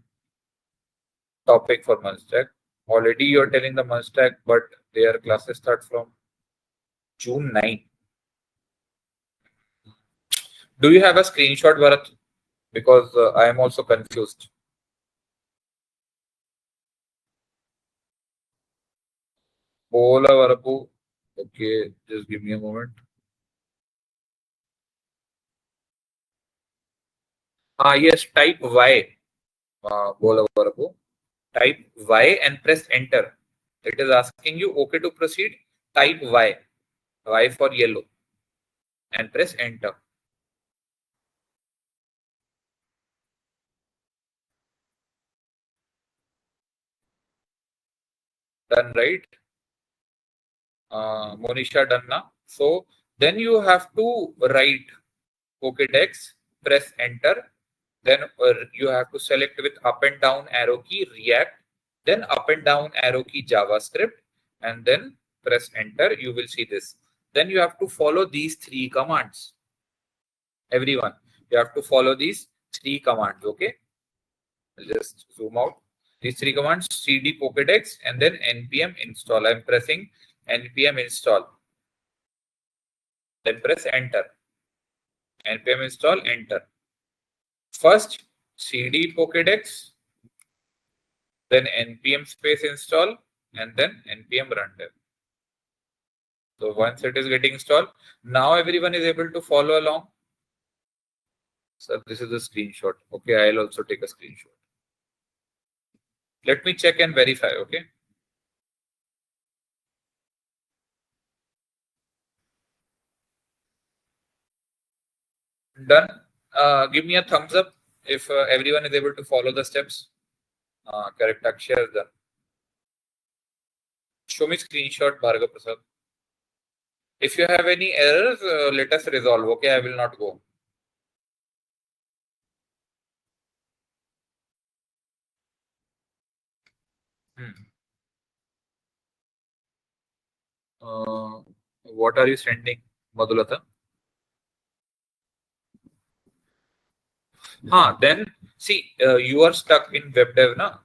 topic for Munstack. Already you are telling the Munstack, but their classes start from June 9. Do you have a screenshot, Bharat? Because I am also confused. Bola Varapu. Okay, just give me a moment. Yes, type Y. Type Y and press enter. It is asking you okay to proceed. Type Y. Y for yellow. And press enter. Done, right? Monisha, done now. So then you have to write Pokédex, press enter. Then you have to select with up and down arrow key React, then up and down arrow key JavaScript, and then press enter. You will see this. Then you have to follow these 3 commands. Everyone, you have to follow these 3 commands. Okay, I'll just zoom out. These 3 commands: cd Pokédex and then npm install. I'm pressing npm install. Then press enter. npm install, enter. First cd Pokédex, then npm space install, and then npm runtime. So once it is getting installed, now everyone is able to follow along. So this is a screenshot. Okay, I'll also take a screenshot. Let me check and verify. Okay. Done. Give me a thumbs up if everyone is able to follow the steps. Correct. Akshay is done. Show me screenshot, Bhargav Prasad. If you have any errors, let us resolve. Okay, I will not go. What are you sending, Madhulata? Then see, you are stuck in web dev, na?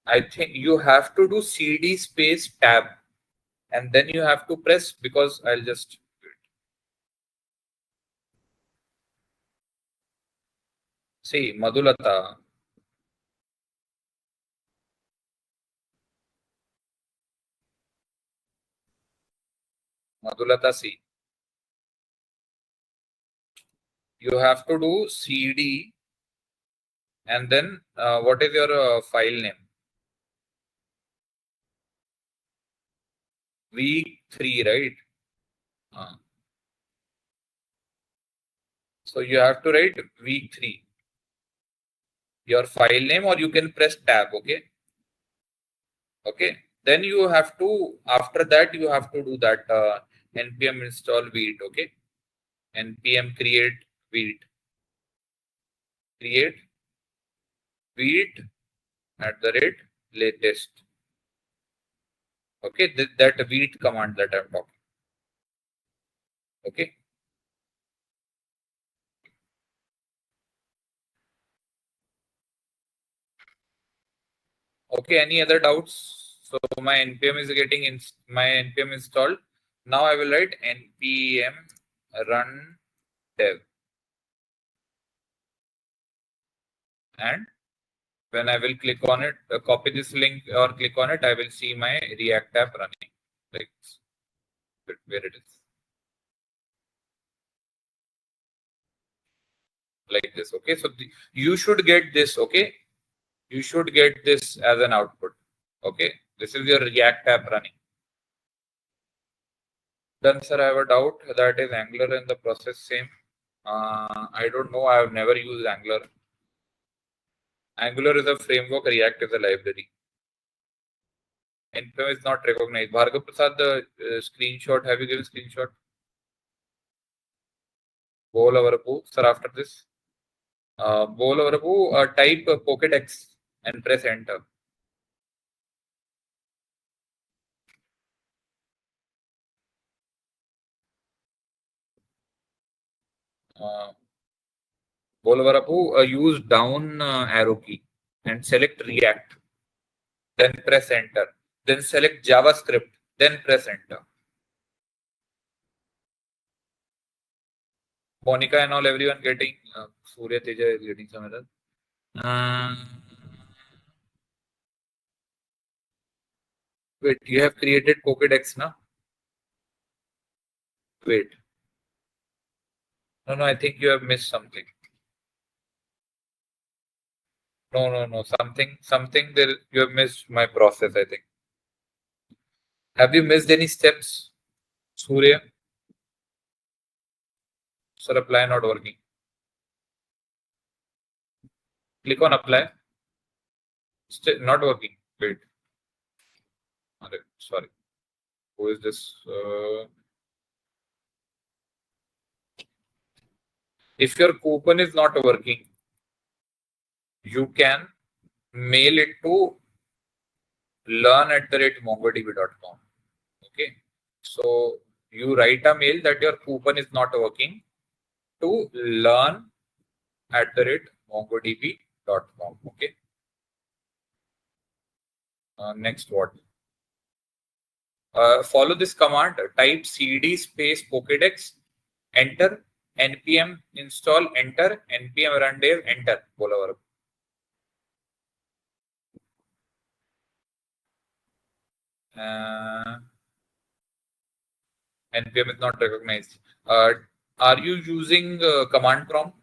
I think you have to do cd space tab, and then you have to press, because I'll just see, Madhulata. Madhulata, see, you have to do cd, and then what is your file name? Week 3, right? So you have to write week 3, your file name, or you can press tab. Okay. Then you have to, after that, you have to do that npm install Vite. Okay. npm create Vite. Create Vite @latest. Okay. That Vite command that I'm talking. Okay. Okay. Any other doubts? So my npm is getting my npm installed. Now I will write npm run dev, and when I will click on it, copy this link or click on it, I will see my React app running. Like where it is. Like this. Okay. So you should get this. Okay. You should get this as an output. Okay. This is your React app running. Then, sir, I have a doubt. That is Angular and the process same. I don't know. I have never used Angular. Angular is a framework. React is a library. npm is not recognized. Bhargav Prasad, the screenshot. Have you given screenshot? Bol Avarapu. Sir, after this. Bol Avarapu, type Pokédex and press enter. Bolvarapu, use down arrow key and select React. Then press enter. Then select JavaScript. Then press enter. Monica and all, everyone getting. Surya Teja is getting some error. Wait, you have created Pokédex now? Wait. No, I think you have missed something. No. Something there. You have missed my process, I think. Have you missed any steps, Surya? Sir, apply not working. Click on apply. Still not working. Wait. Sorry. Who is this? If your coupon is not working, you can mail it to learn@mongodb.com. Okay. So you write a mail that your coupon is not working to learn@mongodb.com. Okay. Next what? Follow this command. Type cd space pokedex. Enter. npm install. Enter. npm run dev. Enter. बोला verb. npm is not recognized. Are you using command prompt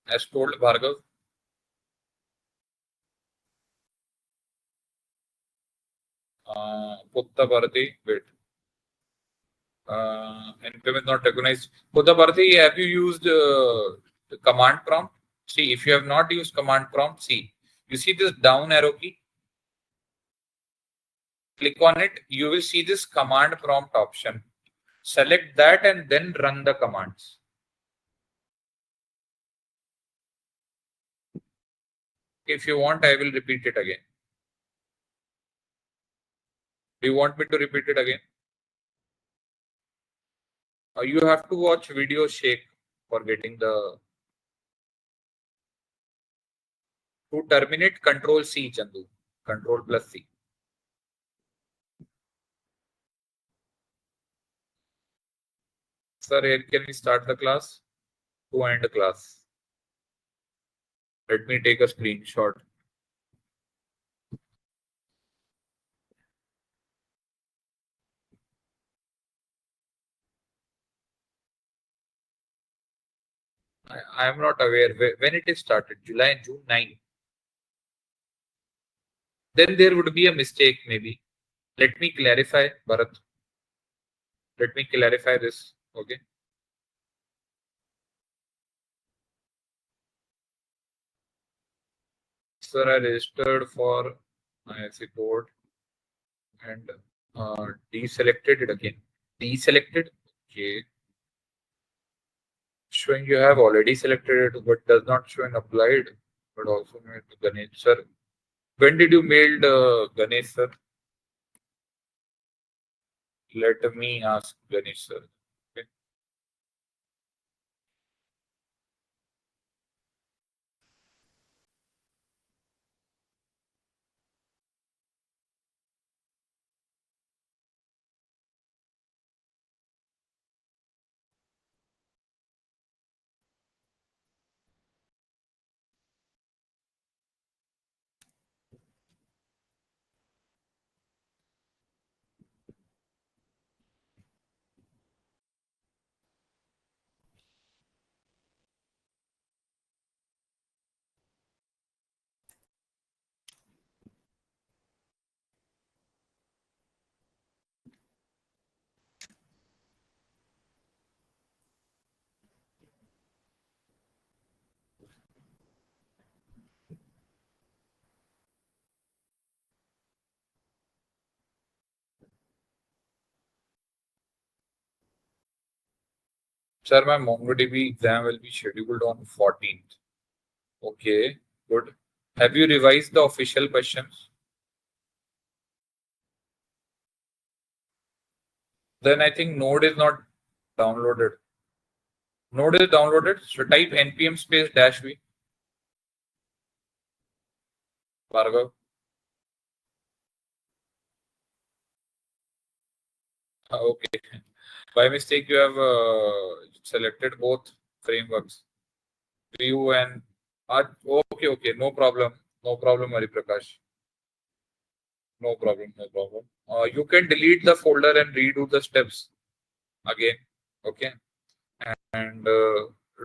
as told, Bhargav? Puttaparthi, wait. npm is not recognized. Puttaparthi, have you used the command prompt? See, if you have not used command prompt, see, you see this down arrow key? Click on it, you will see this command prompt option. Select that and then run the commands. If you want, I will repeat it again. Do you want me to repeat it again? You have to watch video shake for getting the... To terminate, Control C, Chandu. Control plus C. Sir, here can we start the class? To end the class. Let me take a screenshot. I am not aware when it is started. July and June 9. Then there would be a mistake maybe. Let me clarify, Bharat. Let me clarify this. Okay. Sir, I registered for ISC code and deselected it again. Deselected. Okay. Showing you have already selected it, but does not show an applied, but also made to Ganesh sir. When did you mail Ganesh sir? Let me ask Ganesh sir. Okay. Sir, my MongoDB exam will be scheduled on 14th. Okay, good. Have you revised the official questions? Then I think Node is not downloaded. Node is downloaded. So type npm space -v. Bhargav. Okay. By mistake, you have selected both frameworks. Vue and okay. No problem, Hari Prakash. No problem. You can delete the folder and redo the steps again. Okay. And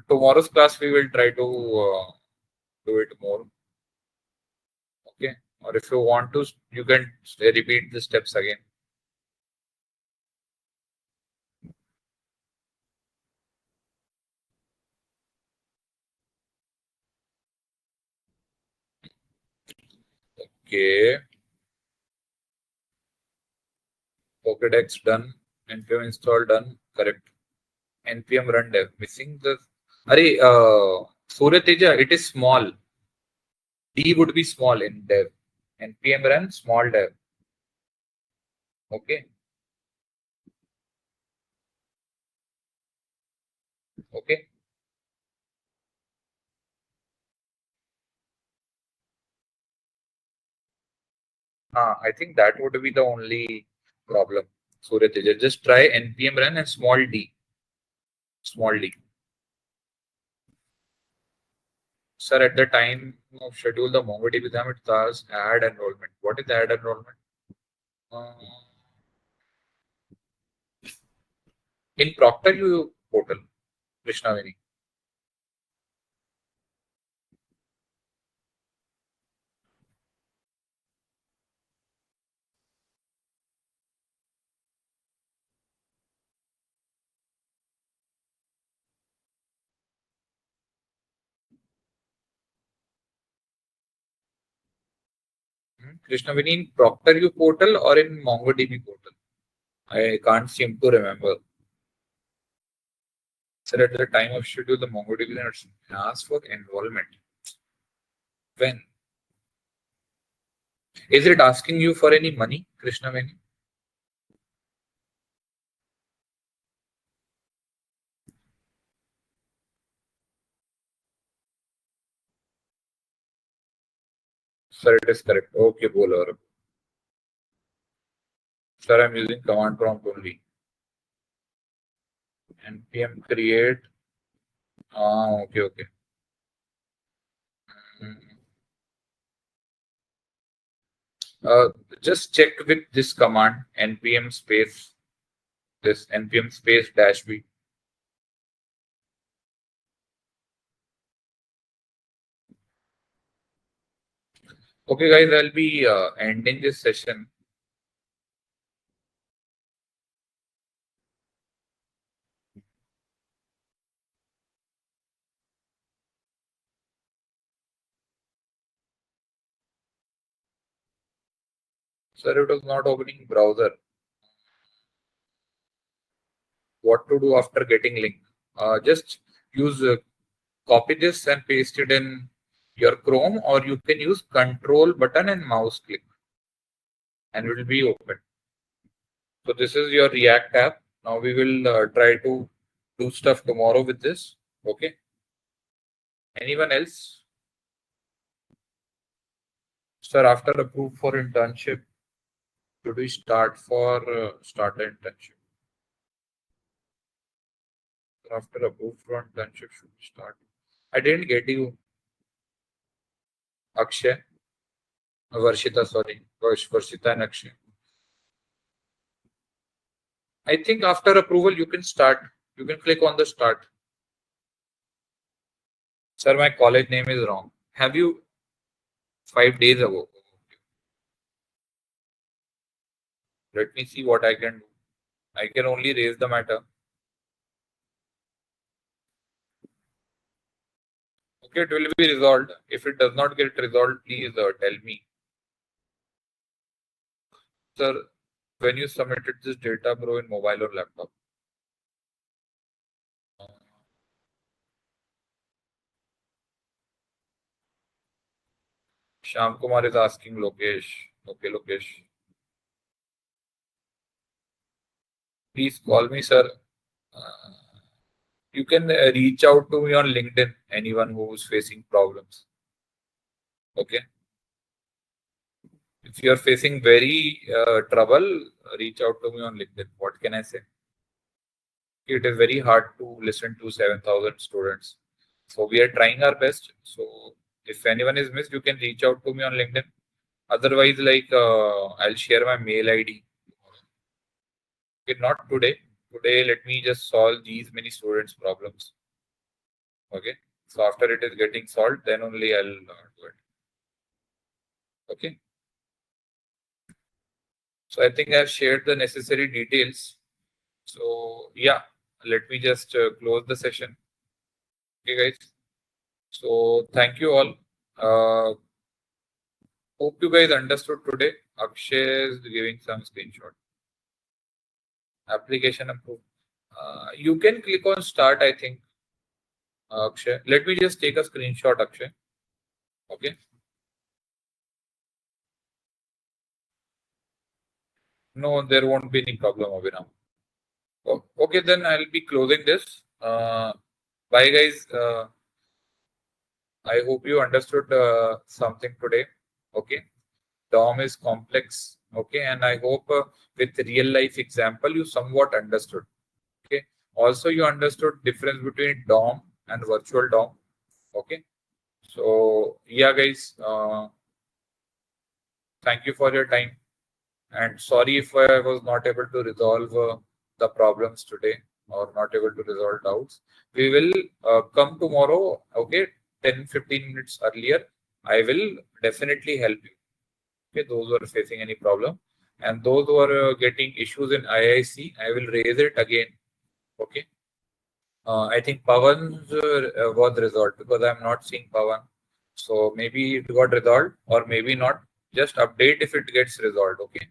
tomorrow's class we will try to do it more. Okay, or if you want to, you can repeat the steps again. Okay. Pokédex done. npm install done. Correct. npm run dev. Missing the. Surya Teja, it is small. D would be small in dev. npm run small dev. Okay. Okay. I think that would be the only problem. Surya Teja, just try npm run and small d. Small d. Sir, at the time of schedule the MongoDB them, it does add enrollment. What is add enrollment? In Proctor U portal, Krishnaveni. Krishnaveni in Proctor U portal or in MongoDB portal? I can't seem to remember. Sir, at the time of schedule, the MongoDB then asks for enrollment. When? Is it asking you for any money, Krishnaveni? Sir, it is correct. Okay, Bolo. Sir, I'm using command prompt only. npm create. Okay, okay. Just check with this command npm space this npm space -b. Okay, guys, I'll be ending this session. Sir, it was not opening browser. What to do after getting link? Just use copy this and paste it in your Chrome, or you can use Control button and mouse click, and it will be open. So this is your React app. Now we will try to do stuff tomorrow with this. Okay. Anyone else? Sir, after approved for internship, should we start for start the internship? After approved for internship, should we start? I didn't get you. Akshay. Varshita, sorry. Varshita and Akshay. I think after approval, you can start. You can click on the start. Sir, my college name is wrong. Have you 5 days ago? Let me see what I can do. I can only raise the matter. Okay, it will be resolved. If it does not get resolved, please tell me. Sir, when you submitted this data, bro, in mobile or laptop? Shyam Kumar is asking Lokesh. Okay, Lokesh. Please call me, sir. You can reach out to me on LinkedIn, anyone who is facing problems. Okay. If you are facing very trouble, reach out to me on LinkedIn. What can I say? It is very hard to listen to 7,000 students. So we are trying our best. So if anyone is missed, you can reach out to me on LinkedIn. Otherwise, I'll share my mail ID. Okay, not today. today let me just solve these many students' problems. Okay. So after it is getting solved, then only I'll do it. Okay. So I think I've shared the necessary details. So yeah, let me just close the session. Okay, guys. So thank you all. Hope you guys understood today. Akshay is giving some screenshot. Application approved. You can click on start, I think. Akshay, let me just take a screenshot, Akshay. Okay. No, there won't be any problem, Abhinav. Okay, then I'll be closing this. Bye, guys. I hope you understood something today. Okay. DOM is complex. Okay. And I hope with real life example, you somewhat understood. Okay. Also, you understood difference between DOM and virtual DOM. Okay. So, yeah, guys. Thank you for your time. And sorry if I was not able to resolve the problems today or not able to resolve doubts. We will come tomorrow, okay, 10-15 minutes earlier. I will definitely help you. Okay, those who are facing any problem. And those who are getting issues in IIC, I will raise it again. Okay. I think Pavan's was resolved because I'm not seeing Pavan. So maybe it got resolved or maybe not. Just update if it gets resolved. Okay.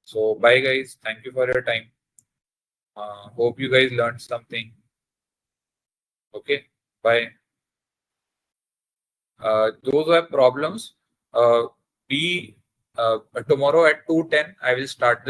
So bye guys. Thank you for your time. Hope you guys learned something. Okay. Bye. Those who have problems, tomorrow at 2:10 I will start this.